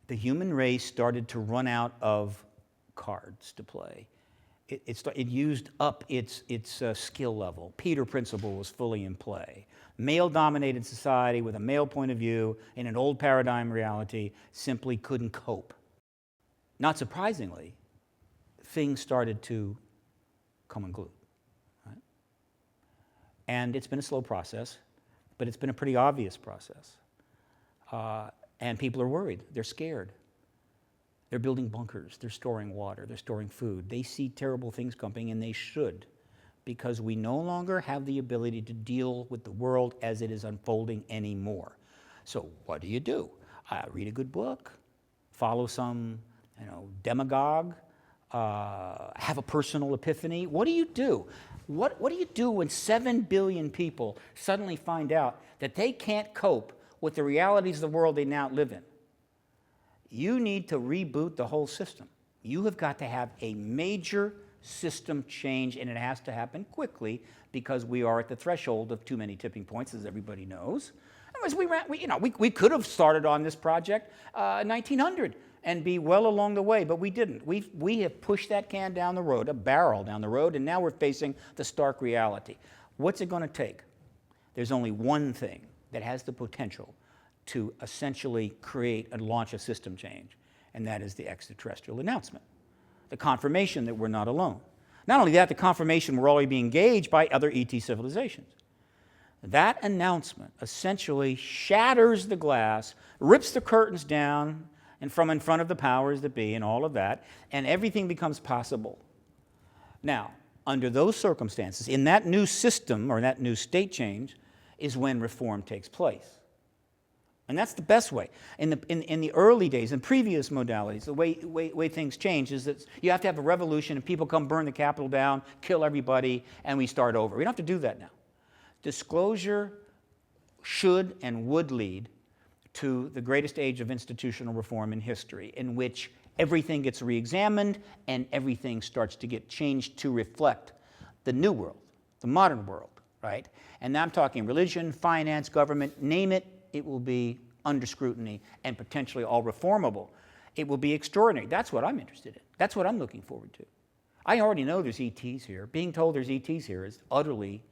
the human race started to run out of cards to play. It used up its skill level. Peter principle was fully in play. Male-dominated society with a male point of view in an old paradigm reality simply couldn't cope. Not surprisingly, things started to come unglued. Right? And it's been a slow process, but it's been a pretty obvious process. And people are worried. They're scared. They're building bunkers. They're storing water. They're storing food. They see terrible things coming, and they should, because we no longer have the ability to deal with the world as it is unfolding anymore. So what do? Read a good book, follow some demagogue, have a personal epiphany. What do you do? What do you do when 7 billion people suddenly find out that they can't cope with the realities of the world they now live in? You need to reboot the whole system. You have got to have a major system change, and it has to happen quickly because we are at the threshold of too many tipping points, as everybody knows. We could have started on this project in 1900 and be well along the way, but we didn't. We have pushed that can down the road, a barrel down the road, and now we're facing the stark reality. What's it going to take? There's only one thing that has the potential to essentially create and launch a system change, and that is the extraterrestrial announcement, the confirmation that we're not alone. Not only that, the confirmation we're already being engaged by other ET civilizations. That announcement essentially shatters the glass, rips the curtains down, and from in front of the powers that be and all of that, and everything becomes possible. Now, under those circumstances, in that new system or that new state change is when reform takes place. And that's the best way. In the early days, in previous modalities, the way things change is that you have to have a revolution and people come burn the Capitol down, kill everybody, and we start over. We don't have to do that now. Disclosure should and would lead to the greatest age of institutional reform in history, in which everything gets re-examined and everything starts to get changed to reflect the new world, the modern world, right? And now I'm talking religion, finance, government, name it, it will be under scrutiny and potentially all reformable. It will be extraordinary. That's what I'm interested in. That's what I'm looking forward to. I already know there's ETs here. Being told there's ETs here is utterly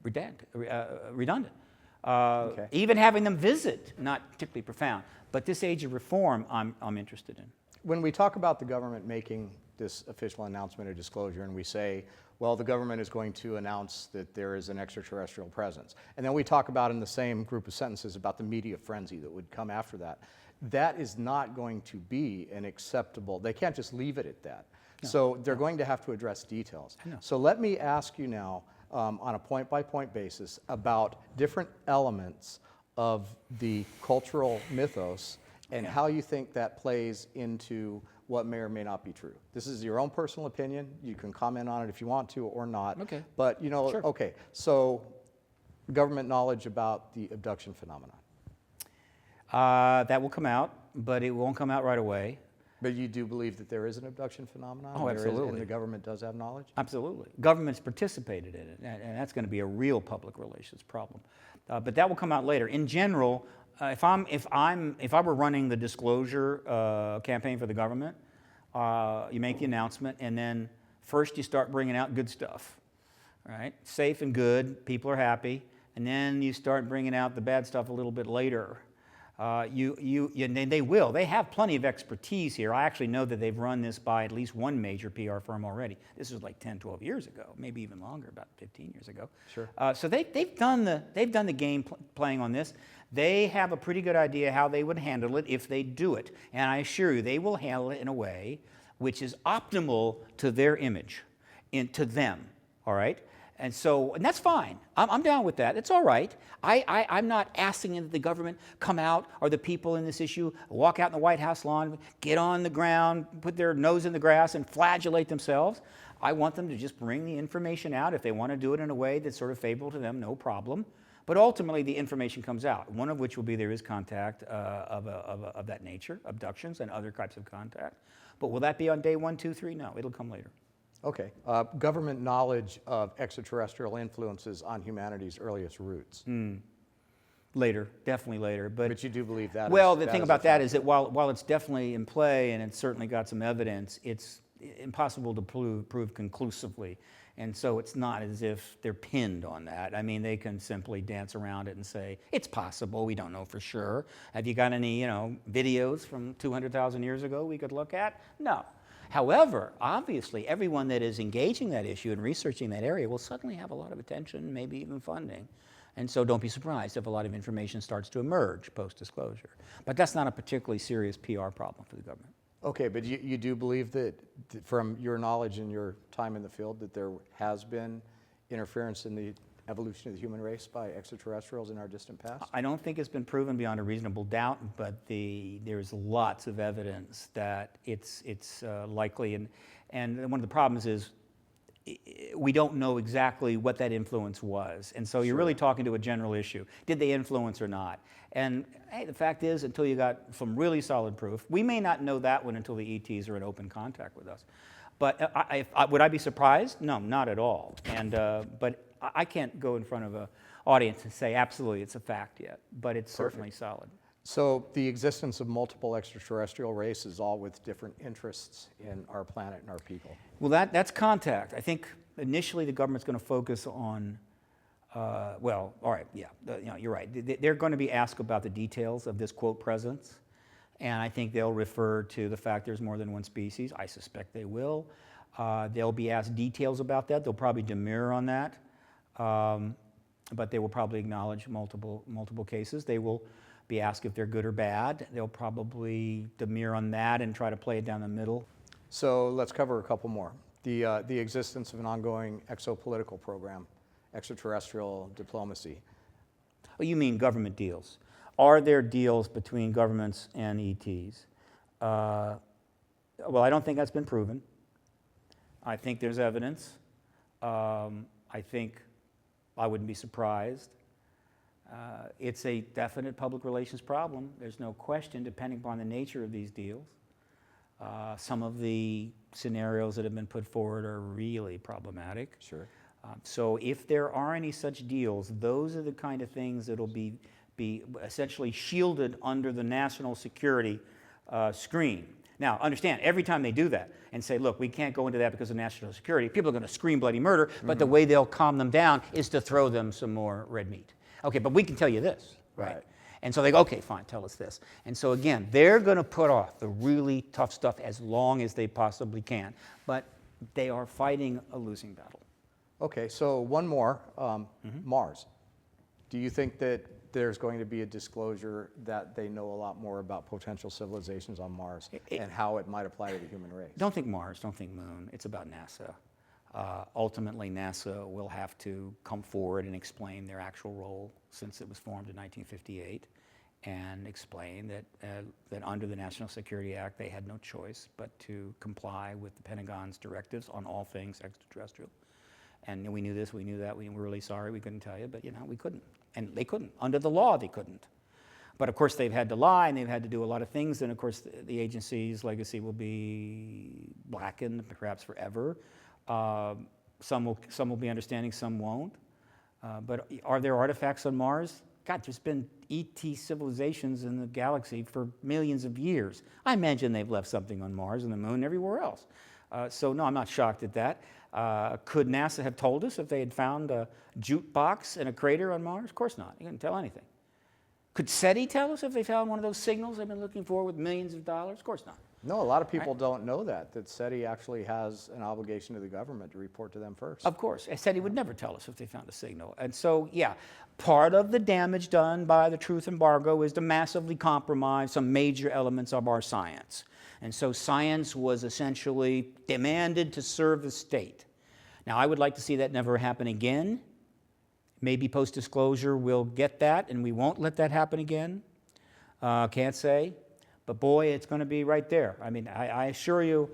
redundant. Okay. Even having them visit, not particularly profound. But this age of reform, I'm interested in. When we talk about the government making this official announcement or disclosure, and we say, well, the government is going to announce that there is an extraterrestrial presence, and then we talk about in the same group of sentences about the media frenzy that would come after that, that is not going to be an acceptable, they can't just leave it at that. No. So they're going to have to address details. So let me ask you now, on a point-by-point basis, about different elements of the cultural mythos and how you think that plays into what may or may not be true. This is your own personal opinion. You can comment on it if you want to or not. Okay. But, Sure. Okay, so government knowledge about the abduction phenomenon. That will come out, but it won't come out right away. But you do believe that there is an abduction phenomenon? Oh, absolutely. And the government does have knowledge? Absolutely. Government's participated in it, and that's going to be a real public relations problem. But that will come out later. In general, if I were running the disclosure campaign for the government, you make the announcement, and then first you start bringing out good stuff, right? Safe and good, people are happy, and then you start bringing out the bad stuff a little bit later. They will. They have plenty of expertise here. I actually know that they've run this by at least one major PR firm already. This was like 10, 12 years ago, maybe even longer, about 15 years ago. Sure. So they've done the game playing on this. They have a pretty good idea how they would handle it if they do it. And I assure you, they will handle it in a way which is optimal to their image, to them, all right? And that's fine. I'm down with that. It's all right. I'm not asking that the government come out or the people in this issue walk out in the White House lawn, get on the ground, put their nose in the grass and flagellate themselves. I want them to just bring the information out. If they want to do it in a way that's sort of favorable to them, no problem. But ultimately, the information comes out, one of which will be there is contact of that nature, abductions and other types of contact. But will that be on day 1, 2, 3? No, it'll come later. Okay. Government knowledge of extraterrestrial influences on humanity's earliest roots. Later, definitely later. But you do believe that? Well, the thing about that is that while it's definitely in play and it's certainly got some evidence, it's impossible to prove conclusively. And so it's not as if they're pinned on that. I mean, they can simply dance around it and say, it's possible, we don't know for sure. Have you got any, videos from 200,000 years ago we could look at? No. However, obviously, everyone that is engaging that issue and researching that area will suddenly have a lot of attention, maybe even funding. And so don't be surprised if a lot of information starts to emerge post-disclosure. But that's not a particularly serious PR problem for the government. Okay, but you do believe that, from your knowledge and your time in the field, that there has been interference in the evolution of the human race by extraterrestrials in our distant past? I don't think it's been proven beyond a reasonable doubt, but there's lots of evidence that it's likely. And one of the problems is we don't know exactly what that influence was. And so you're really talking to a general issue. Did they influence or not? And hey, the fact is, until you got some really solid proof, we may not know that one until the ETs are in open contact with us. But would I be surprised? No, not at all. And but I can't go in front of an audience and say absolutely it's a fact yet, but it's certainly solid. So the existence of multiple extraterrestrial races, all with different interests in our planet and our people. Well, that's contact. I think initially the government's going to focus on, well, all right, yeah, you're right. They're going to be asked about the details of this, quote, presence. And I think they'll refer to the fact there's more than one species. I suspect they will. They'll be asked details about that. They'll probably demur on that. But they will probably acknowledge multiple cases. They will be asked if they're good or bad. They'll probably demur on that and try to play it down the middle. So let's cover a couple more. The existence of an ongoing exopolitical program, extraterrestrial diplomacy. Oh, you mean government deals? Are there deals between governments and ETs? Well, I don't think that's been proven. I think there's evidence. I think I wouldn't be surprised. It's a definite public relations problem. There's no question, depending upon the nature of these deals. Some of the scenarios that have been put forward are really problematic. Sure. So if there are any such deals, those are the kind of things that will be essentially shielded under the national security screen. Now, understand, every time they do that and say, look, we can't go into that because of national security, people are going to scream bloody murder, but the way they'll calm them down is to throw them some more red meat. Okay, but we can tell you this, right? And so they go, okay, fine, tell us this. And so again, they're going to put off the really tough stuff as long as they possibly can. But they are fighting a losing battle. Okay, so one more, Mars. Do you think that there's going to be a disclosure that they know a lot more about potential civilizations on Mars and how it might apply to the human race? Don't think Mars, don't think Moon. It's about NASA. Ultimately, NASA will have to come forward and explain their actual role since it was formed in 1958 and explain that under the National Security Act, they had no choice but to comply with the Pentagon's directives on all things extraterrestrial. And we knew this, we knew that, we were really sorry we couldn't tell you, but we couldn't. And they couldn't. Under the law, they couldn't. But of course, they've had to lie, and they've had to do a lot of things, and of course, the agency's legacy will be blackened, perhaps forever. Some will be understanding, some won't. But are there artifacts on Mars? God, there's been ET civilizations in the galaxy for millions of years. I imagine they've left something on Mars and the Moon and everywhere else. So no, I'm not shocked at that. Could NASA have told us if they had found a jute box in a crater on Mars? Of course not. They couldn't tell anything. Could SETI tell us if they found one of those signals they've been looking for with millions of dollars? Of course not. No, a lot of people don't know that SETI actually has an obligation to the government to report to them first. Of course. SETI would never tell us if they found a signal. And so, yeah, part of the damage done by the truth embargo is to massively compromise some major elements of our science. And so science was essentially demanded to serve the state. Now, I would like to see that never happen again. Maybe post-disclosure will get that, and we won't let that happen again. Can't say. But boy, it's going to be right there. I mean, I assure you,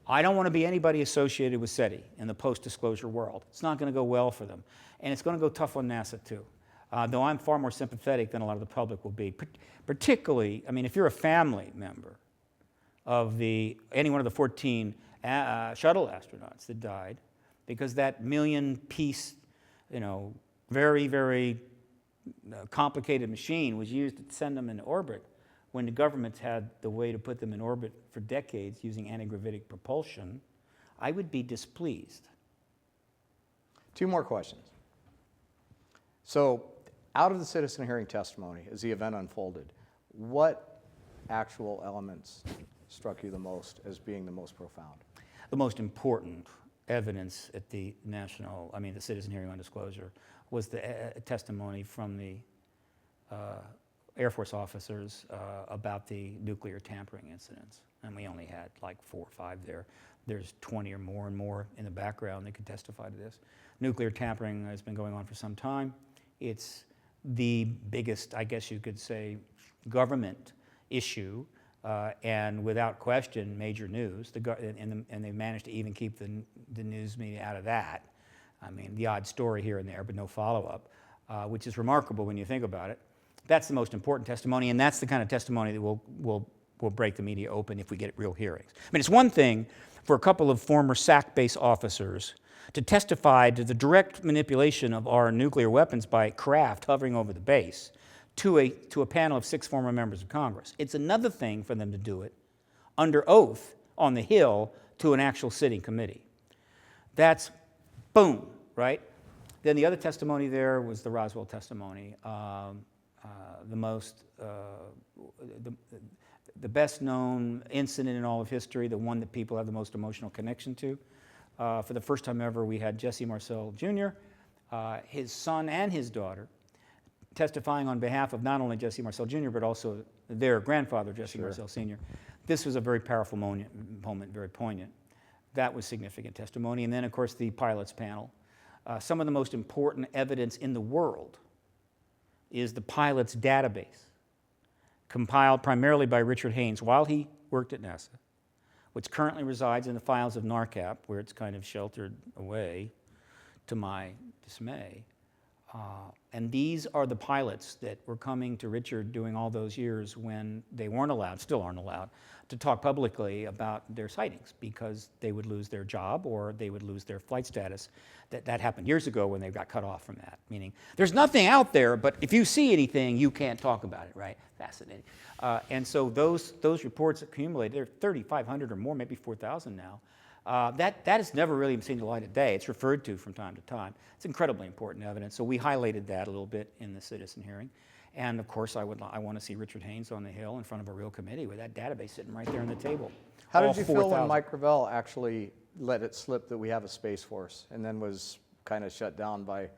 I don't want to be anybody associated with SETI in the post-disclosure world. It's not going to go well for them. And it's going to go tough on NASA, too. Though I'm far more sympathetic than a lot of the public will be. Particularly, I mean, if you're a family member of any one of the 14 shuttle astronauts that died, because that million-piece, very, very complicated machine was used to send them into orbit, when the governments had the way to put them in orbit for decades using anti-gravitic propulsion, I would be displeased. Two more questions. So, out of the citizen hearing testimony, as the event unfolded, what actual elements struck you the most as being the most profound? the most important evidence at the the citizen hearing on disclosure was the testimony from the Air Force officers about the nuclear tampering incidents. And we only had like 4 or 5 there. There's 20 or more and more in the background that could testify to this. Nuclear tampering has been going on for some time. It's the biggest, I guess you could say, government issue, and without question, major news. And they managed to even keep the news media out of that. I mean, the odd story here and there, but no follow-up, which is remarkable when you think about it. That's the most important testimony, and that's the kind of testimony that will break the media open if we get real hearings. I mean, it's one thing for a couple of former SAC base officers to testify to the direct manipulation of our nuclear weapons by craft hovering over the base to a panel of 6 former members of Congress. It's another thing for them to do it under oath on the Hill to an actual sitting committee. That's boom, right? Then the other testimony there was the Roswell testimony. The best known incident in all of history, the one that people have the most emotional connection to. For the first time ever, we had Jesse Marcel Jr., his son and his daughter, testifying on behalf of not only Jesse Marcel Jr., but also their grandfather, Jesse Marcel Sr. This was a very powerful moment, very poignant. That was significant testimony. And then, of course, the pilots panel. Some of the most important evidence in the world is the pilots database, compiled primarily by Richard Haynes while he worked at NASA, which currently resides in the files of NARCAP, where it's kind of sheltered away, to my dismay. And these are the pilots that were coming to Richard during all those years when they weren't allowed, still aren't allowed, to talk publicly about their sightings because they would lose their job or they would lose their flight status. That happened years ago when they got cut off from that, meaning there's nothing out there, but if you see anything, you can't talk about it, right? Fascinating. And so those reports accumulated, there are 3,500 or more, maybe 4,000 now. That has never really seen the light of day. It's referred to from time to time. It's incredibly important evidence. So we highlighted that a little bit in the citizen hearing. And of course, I want to see Richard Haynes on the Hill in front of a real committee with that database sitting right there on the table. How did you feel when Mike Gravel actually let it slip that we have a Space Force and then was kind of shut down by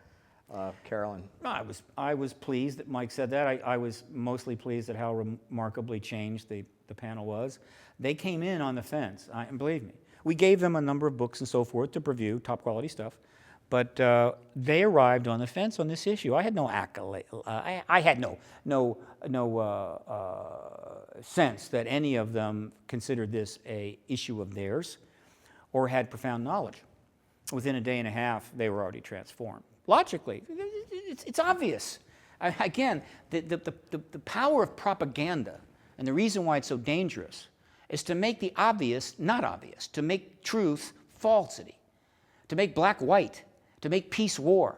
Carolyn? I was pleased that Mike said that. I was mostly pleased at how remarkably changed the panel was. They came in on the fence, and believe me. We gave them a number of books and so forth to review, top quality stuff, but they arrived on the fence on this issue. I had no accolade. I had no sense that any of them considered this a issue of theirs or had profound knowledge. Within a day and a half, they were already transformed. Logically, it's obvious. Again, the power of propaganda and the reason why it's so dangerous is to make the obvious not obvious, to make truth falsity, to make black white, to make peace war.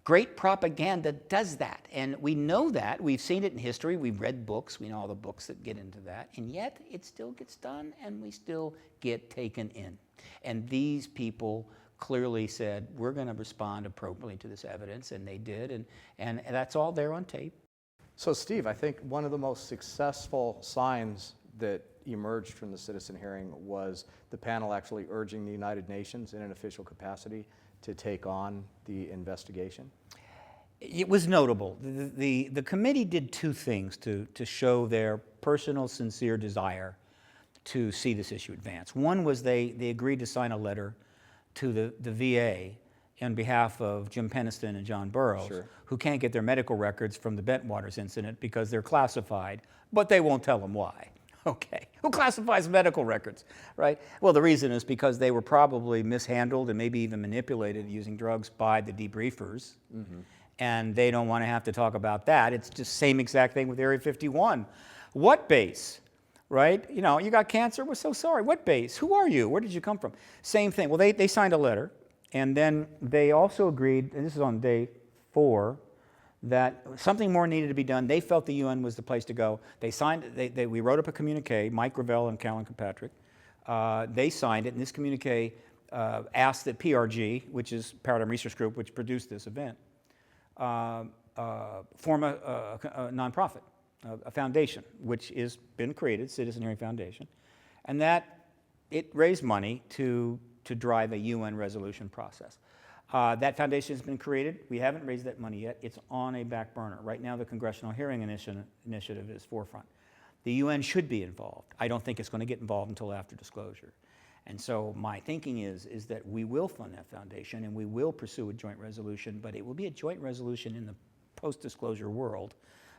Great propaganda does that, and we know that. We've seen it in history. We've read books. We know all the books that get into that, and yet it still gets done, and we still get taken in. And these people clearly said, we're going to respond appropriately to this evidence, and they did, and that's all there on tape. So, Steve, I think one of the most successful signs that emerged from the citizen hearing was the panel actually urging the United Nations in an official capacity to take on the investigation. It was notable. The committee did 2 things to show their personal, sincere desire to see this issue advance. One was they agreed to sign a letter to the VA on behalf of Jim Peniston and John Burroughs, who can't get their medical records from the Bentwaters incident because they're classified, but they won't tell them why. Okay, who classifies medical records, right? Well, the reason is because they were probably mishandled and maybe even manipulated using drugs by the debriefers, and they don't want to have to talk about that. It's just same exact thing with Area 51. What base, right? You know, you got cancer? We're so sorry. What base? Who are you? Where did you come from? Same thing. Well, they signed a letter, and then they also agreed, and this is on day 4, that something more needed to be done. They felt the UN was the place to go. They signed, we wrote up a communique, Mike Gravel and Carolyn Kirkpatrick. They signed it, and this communique asked that PRG, which is Paradigm Research Group, which produced this event, form a nonprofit, a foundation, which has been created, Citizen Hearing Foundation. And that it raised money to drive a UN resolution process. That foundation has been created. We haven't raised that money yet. It's on a back burner. Right now, the Congressional Hearing Initiative is forefront. The UN should be involved. I don't think it's going to get involved until after disclosure. And so my thinking is that we will fund that foundation and we will pursue a joint resolution, but it will be a joint resolution in the post-disclosure world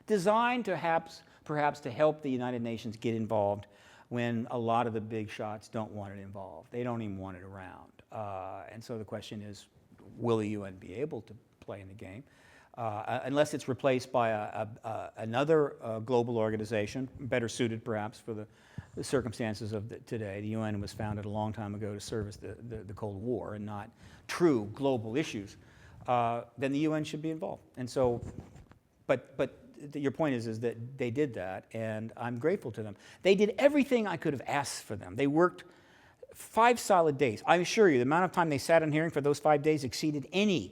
designed perhaps to help the United Nations get involved when a lot of the big shots don't want it involved. They don't even want it around. And so the question is, will the UN be able to play in the game? Unless it's replaced by another global organization, better suited perhaps for the circumstances of today. The UN was founded a long time ago to service the Cold War and not true global issues. Then the UN should be involved. And so, but your point is that they did that, and I'm grateful to them. They did everything I could have asked for them. They worked 5 solid days. I assure you, the amount of time they sat on hearing for those 5 days exceeded any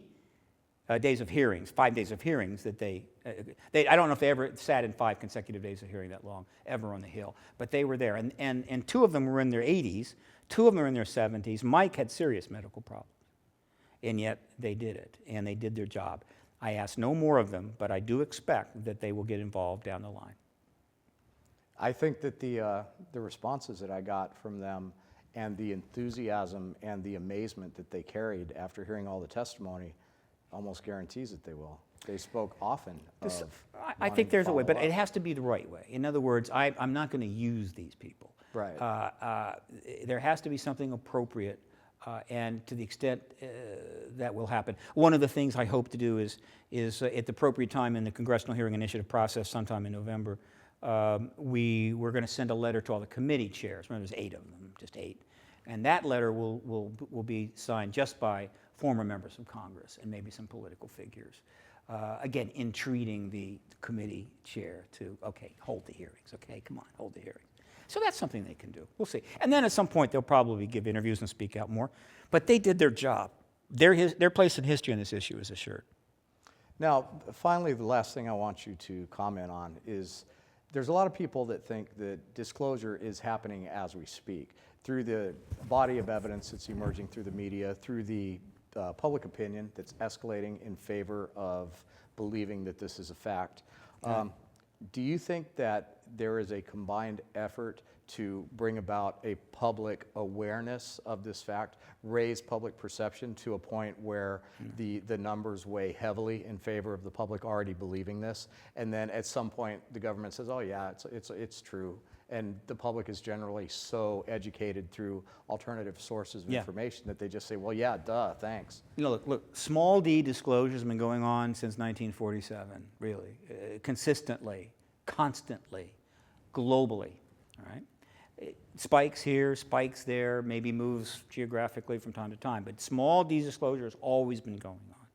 days of hearings, 5 days of hearings that they I don't know if they ever sat in 5 consecutive days of hearing that long, ever on the Hill, but they were there. And 2 of them were in their 80s, 2 of them were in their 70s. Mike had serious medical problems, and yet they did it, and they did their job. I ask no more of them, but I do expect that they will get involved down the line. I think that the responses that I got from them and the enthusiasm and the amazement that they carried after hearing all the testimony almost guarantees that they will. They spoke often of I think there's a way, but it has to be the right way. In other words, I'm not going to use these people. Right. There has to be something appropriate, and to the extent that will happen. One of the things I hope to do is at the appropriate time in the Congressional Hearing Initiative process, sometime in November, we're going to send a letter to all the committee chairs. Remember, there's 8 of them, just 8. And that letter will be signed just by former members of Congress and maybe some political figures. Again, entreating the committee chair to, okay, hold the hearings. Okay, come on, hold the hearings. So that's something they can do. We'll see. And then at some point, they'll probably give interviews and speak out more. But they did their job. Their place in history on this issue is assured. Now, finally, the last thing I want you to comment on is there's a lot of people that think that disclosure is happening as we speak, through the body of evidence that's emerging through the media, through the public opinion that's escalating in favor of believing that this is a fact. Do you think that there is a combined effort to bring about a public awareness of this fact, raise public perception to a point where the numbers weigh heavily in favor of the public already believing this, and then at some point the government says, oh yeah, it's true, and the public is generally so educated through alternative sources of information that they just say, well, yeah, duh, thanks. You know, look, small d disclosures have been going on since 1947, really, consistently, constantly, globally, all right? It spikes here, spikes there, maybe moves geographically from time to time, but small d disclosure has always been going on.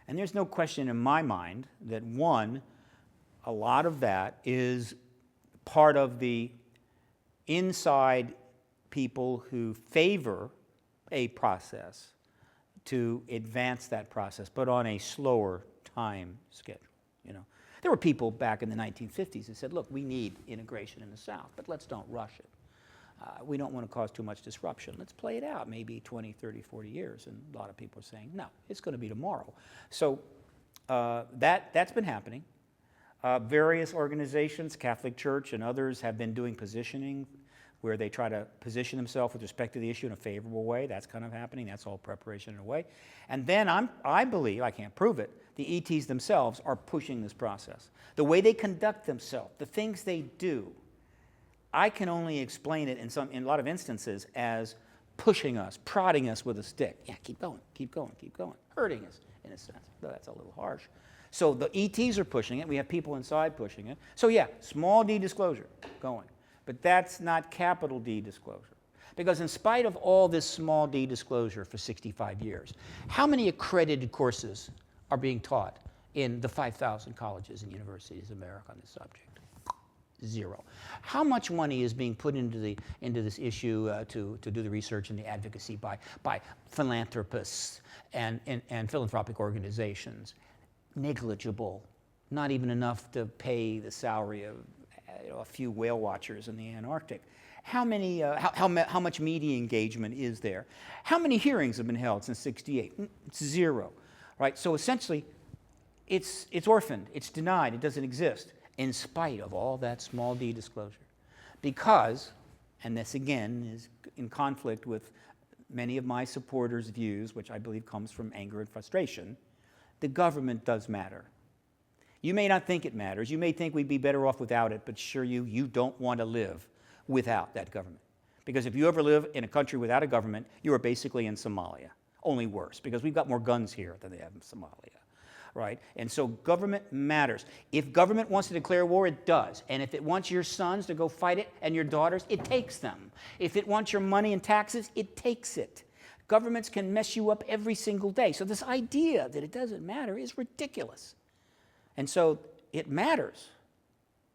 And there's no question in my mind that, one, a lot of that is part of the inside people who favor a process to advance that process, but on a slower time schedule. You know, there were people back in the 1950s who said, look, we need integration in the South, but let's don't rush it. We don't want to cause too much disruption. Let's play it out, maybe 20, 30, 40 years. And a lot of people are saying, no, it's going to be tomorrow. So that's been happening. Various organizations, Catholic Church and others, have been doing positioning where they try to position themselves with respect to the issue in a favorable way. That's kind of happening. That's all preparation in a way. And then I believe, I can't prove it, the ETs themselves are pushing this process. The way they conduct themselves, the things they do, I can only explain it in a lot of instances as pushing us, prodding us with a stick. Yeah, keep going, keep going, keep going. Hurting us, in a sense. Though that's a little harsh. So the ETs are pushing it. We have people inside pushing it. So yeah, small d disclosure going. But that's not capital D disclosure. Because in spite of all this small d disclosure for 65 years, how many accredited courses are being taught in the 5,000 colleges and universities in America on this subject? 0. How much money is being put into this issue to do the research and the advocacy by philanthropists and philanthropic organizations? Negligible. Not even enough to pay the salary of a few whale watchers in the Antarctic. How much media engagement is there? How many hearings have been held since '68? It's zero, right? So essentially, it's orphaned, it's denied, it doesn't exist, in spite of all that small d disclosure. Because, and this again is in conflict with many of my supporters' views, which I believe comes from anger and frustration, the government does matter. You may not think it matters. You may think we'd be better off without it, but sure you don't want to live without that government. Because if you ever live in a country without a government, you are basically in Somalia. Only worse, because we've got more guns here than they have in Somalia, right? And so government matters. If government wants to declare war, it does. And if it wants your sons to go fight it and your daughters, it takes them. If it wants your money and taxes, it takes it. Governments can mess you up every single day. So this idea that it doesn't matter is ridiculous. And so it matters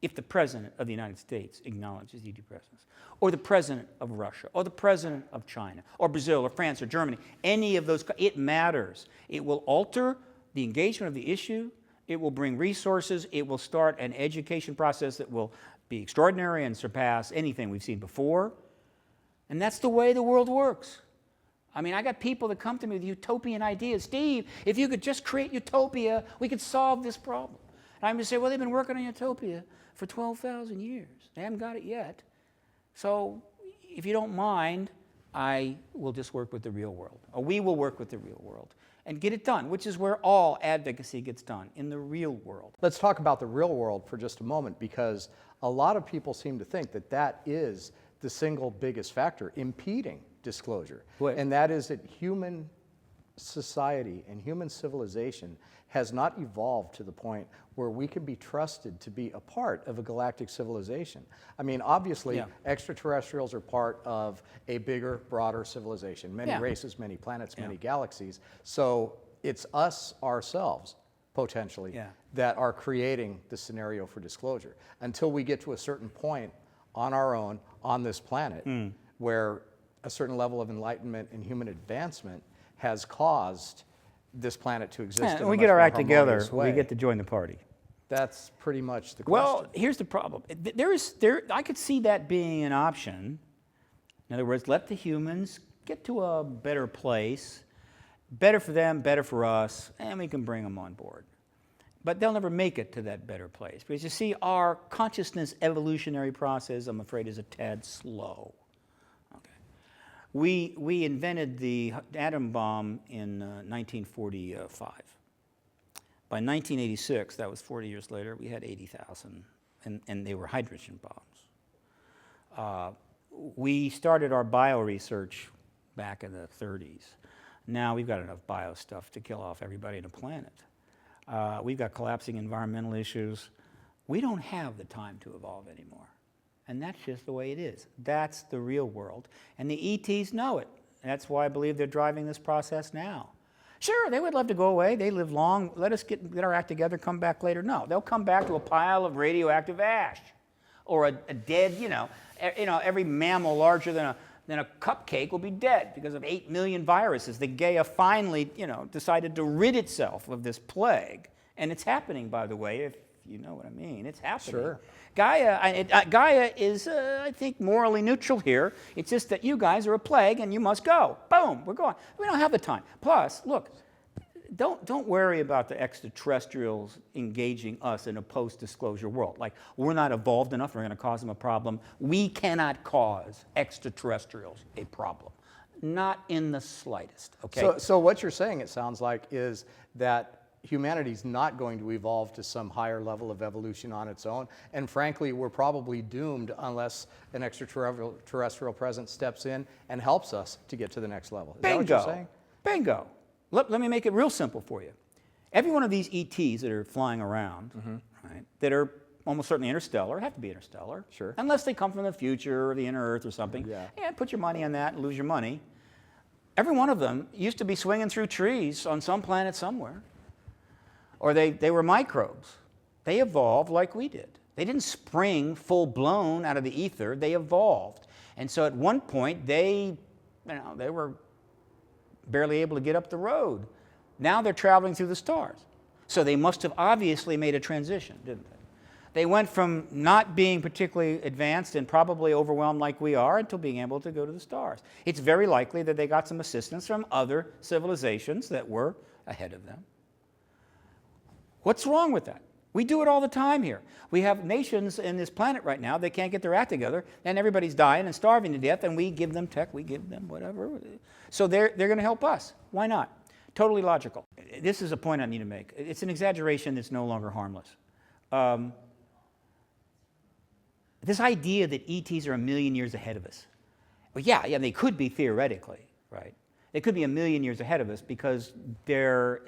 if the President of the United States acknowledges ET presence, or the President of Russia, or the President of China, or Brazil, or France, or Germany, any of those, it matters. It will alter the engagement of the issue, it will bring resources, it will start an education process that will be extraordinary and surpass anything we've seen before. And that's the way the world works. I mean, I got people that come to me with utopian ideas. Steve, if you could just create utopia, we could solve this problem. And I'm going to say, well, they've been working on utopia for 12,000 years. They haven't got it yet. So if you don't mind, I will just work with the real world. Or we will work with the real world and get it done, which is where all advocacy gets done, in the real world. Let's talk about the real world for just a moment, because a lot of people seem to think that that is the single biggest factor impeding disclosure. And that is that human society and human civilization has not evolved to the point where we can be trusted to be a part of a galactic civilization. I mean, obviously, extraterrestrials are part of a bigger, broader civilization. Many races, many planets, many galaxies. So it's us, ourselves, potentially, that are creating the scenario for disclosure. Until we get to a certain point on our own, on this planet, where a certain level of enlightenment and human advancement has caused this planet to exist in a much more we get our act together, harmonious way. we get to join the party. That's pretty much the question. Well, here's the problem. I could see that being an option. In other words, let the humans get to a better place, better for them, better for us, and we can bring them on board. But they'll never make it to that better place. Because you see, our consciousness evolutionary process, I'm afraid, is a tad slow. We invented the atom bomb in 1945. By 1986, that was 40 years later, we had 80,000, and they were hydrogen bombs. We started our bio research back in the 30s. Now we've got enough bio stuff to kill off everybody on the planet. We've got collapsing environmental issues. We don't have the time to evolve anymore. And that's just the way it is. That's the real world. And the ETs know it. That's why I believe they're driving this process now. Sure, they would love to go away. They live long. Let us get our act together, come back later. No, they'll come back to a pile of radioactive ash or a dead, every mammal larger than a cupcake will be dead because of 8 million viruses. The Gaia finally, decided to rid itself of this plague. And it's happening, by the way, if you know what I mean. It's happening. Sure. Gaia is, I think, morally neutral here. It's just that you guys are a plague and you must go. Boom, we're going. We don't have the time. Plus, look, don't worry about the extraterrestrials engaging us in a post-disclosure world. Like, we're not evolved enough, we're going to cause them a problem. We cannot cause extraterrestrials a problem. Not in the slightest, okay? So what you're saying, it sounds like, is that humanity's not going to evolve to some higher level of evolution on its own. And frankly, we're probably doomed unless an extraterrestrial presence steps in and helps us to get to the next level. Is that what you're saying? Bingo. Let me make it real simple for you. Every one of these ETs that are flying around, right, that are almost certainly interstellar, have to be interstellar. Sure. Unless they come from the future or the inner Earth or something. Yeah, put your money on that and lose your money. Every one of them used to be swinging through trees on some planet somewhere. Or they were microbes. They evolved like we did. They didn't spring full-blown out of the ether. They evolved. And so at one point, they were barely able to get up the road. Now they're traveling through the stars. So they must have obviously made a transition, didn't they? They went from not being particularly advanced and probably overwhelmed like we are until being able to go to the stars. It's very likely that they got some assistance from other civilizations that were ahead of them. What's wrong with that? We do it all the time here. We have nations in this planet right now that can't get their act together, and everybody's dying and starving to death, and we give them tech, we give them whatever. So they're going to help us. Why not? Totally logical. This is a point I need to make. It's an exaggeration that's no longer harmless. This idea that ETs are 1,000,000 years ahead of us. Well, yeah, they could be theoretically, right? They could be 1,000,000 years ahead of us because the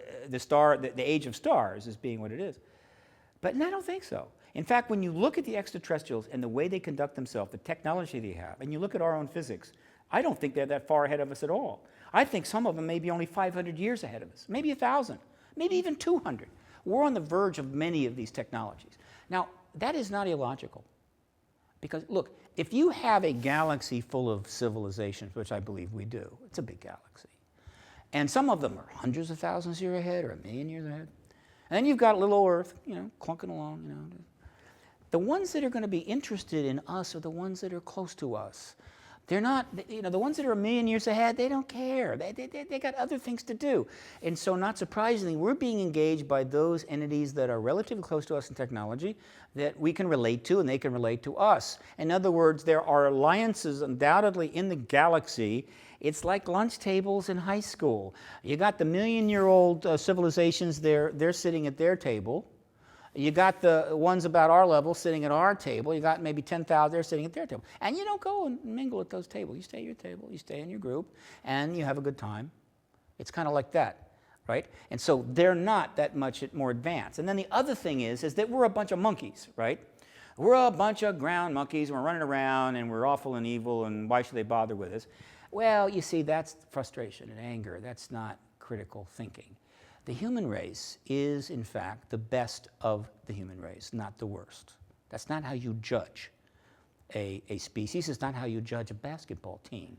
age of stars is being what it is. But I don't think so. In fact, when you look at the extraterrestrials and the way they conduct themselves, the technology they have, and you look at our own physics, I don't think they're that far ahead of us at all. I think some of them may be only 500 years ahead of us, maybe 1,000, maybe even 200. We're on the verge of many of these technologies. Now, that is not illogical. Because, look, if you have a galaxy full of civilizations, which I believe we do, it's a big galaxy, and some of them are hundreds of thousands of years ahead or 1,000,000 years ahead, and then you've got little Earth, clunking along, The ones that are going to be interested in us are the ones that are close to us. They're not, the ones that are 1,000,000 years ahead, they don't care. They got other things to do. And so not surprisingly, we're being engaged by those entities that are relatively close to us in technology that we can relate to and they can relate to us. In other words, there are alliances undoubtedly in the galaxy. It's like lunch tables in high school. You got the 1,000,000-year-old civilizations, they're sitting at their table. You got the ones about our level sitting at our table. You got maybe 10,000 there sitting at their table. And you don't go and mingle at those tables. You stay at your table, you stay in your group, and you have a good time. It's kind of like that, right? And so they're not that much more advanced. And then the other thing is that we're a bunch of monkeys, right? We're a bunch of ground monkeys, and we're running around, and we're awful and evil, and why should they bother with us? Well, you see, that's frustration and anger. That's not critical thinking. The human race is, in fact, the best of the human race, not the worst. That's not how you judge a species. It's not how you judge a basketball team,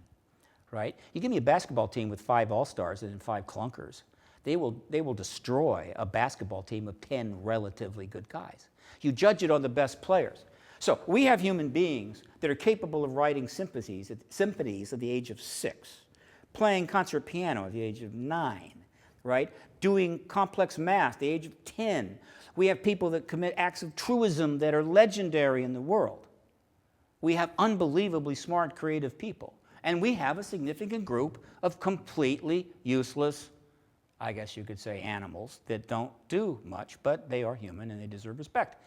right? You give me a basketball team with 5 all-stars and 5 clunkers. They will destroy a basketball team of 10 relatively good guys. You judge it on the best players. So we have human beings that are capable of writing symphonies at the age of 6, playing concert piano at the age of 9, right? Doing complex math at the age of 10. We have people that commit acts of truism that are legendary in the world. We have unbelievably smart, creative people. And we have a significant group of completely useless, I guess you could say, animals that don't do much, but they are human and they deserve respect.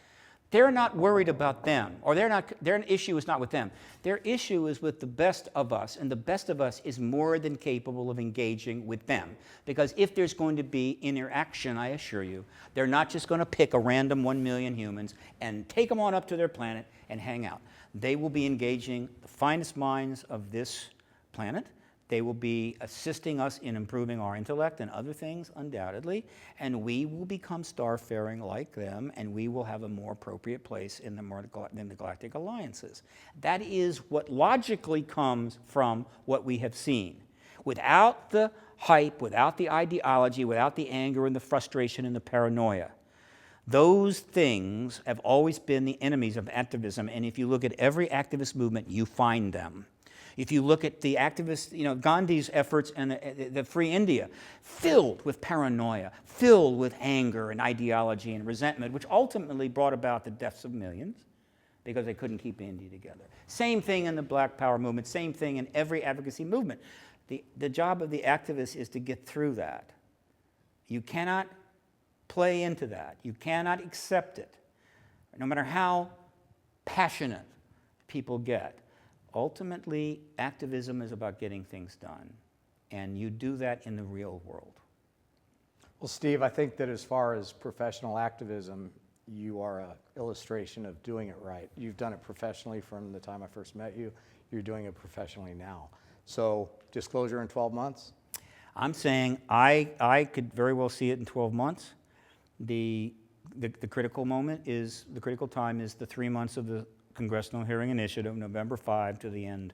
They're not worried about them, or their issue is not with them. Their issue is with the best of us, and the best of us is more than capable of engaging with them. Because if there's going to be interaction, I assure you, they're not just going to pick a random 1,000,000 humans and take them on up to their planet and hang out. They will be engaging the finest minds of this planet. They will be assisting us in improving our intellect and other things, undoubtedly, and we will become starfaring like them, and we will have a more appropriate place in the galactic alliances. That is what logically comes from what we have seen. Without the hype, without the ideology, without the anger and the frustration and the paranoia, those things have always been the enemies of activism, and if you look at every activist movement, you find them. If you look at the activists, Gandhi's efforts and the Free India, filled with paranoia, filled with anger and ideology and resentment, which ultimately brought about the deaths of millions because they couldn't keep India together. Same thing in the Black Power movement, same thing in every advocacy movement. The job of the activist is to get through that. You cannot play into that. You cannot accept it, no matter how passionate people get. Ultimately, activism is about getting things done, and you do that in the real world. Well, Steve, I think that as far as professional activism, you are an illustration of doing it right. You've done it professionally from the time I first met you. You're doing it professionally now. So, disclosure in 12 months? I'm saying I could very well see it in 12 months. The critical moment is, the critical time is the 3 months of the Congressional Hearing Initiative, November 5 to the end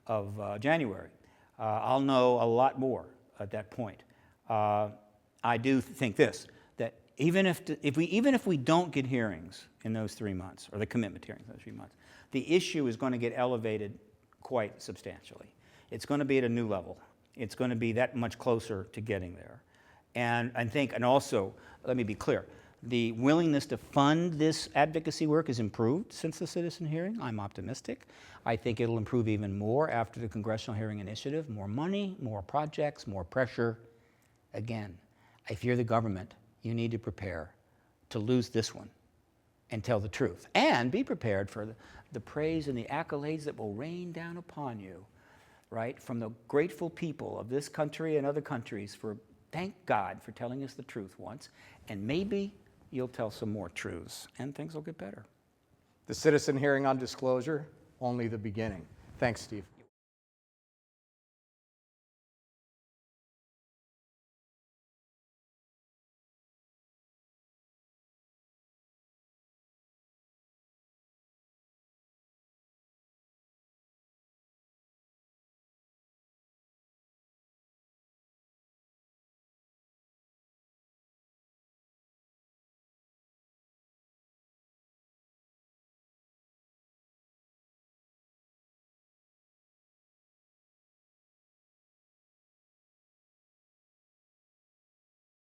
of January. I'll know a lot more at that point. I do think this, that even if we don't get hearings in those 3 months, or the commitment hearings in those 3 months, the issue is going to get elevated quite substantially. It's going to be at a new level. It's going to be that much closer to getting there. And I think, and also, let me be clear, the willingness to fund this advocacy work has improved since the citizen hearing. I'm optimistic. I think it'll improve even more after the Congressional Hearing Initiative. More money, more projects, more pressure. Again, if you're the government, you need to prepare to lose this one and tell the truth. And be prepared for the praise and the accolades that will rain down upon you, right, from the grateful people of this country and other countries for, thank God for telling us the truth once, and maybe you'll tell some more truths, and things will get better. The citizen hearing on disclosure, only the beginning. Thanks, Steve.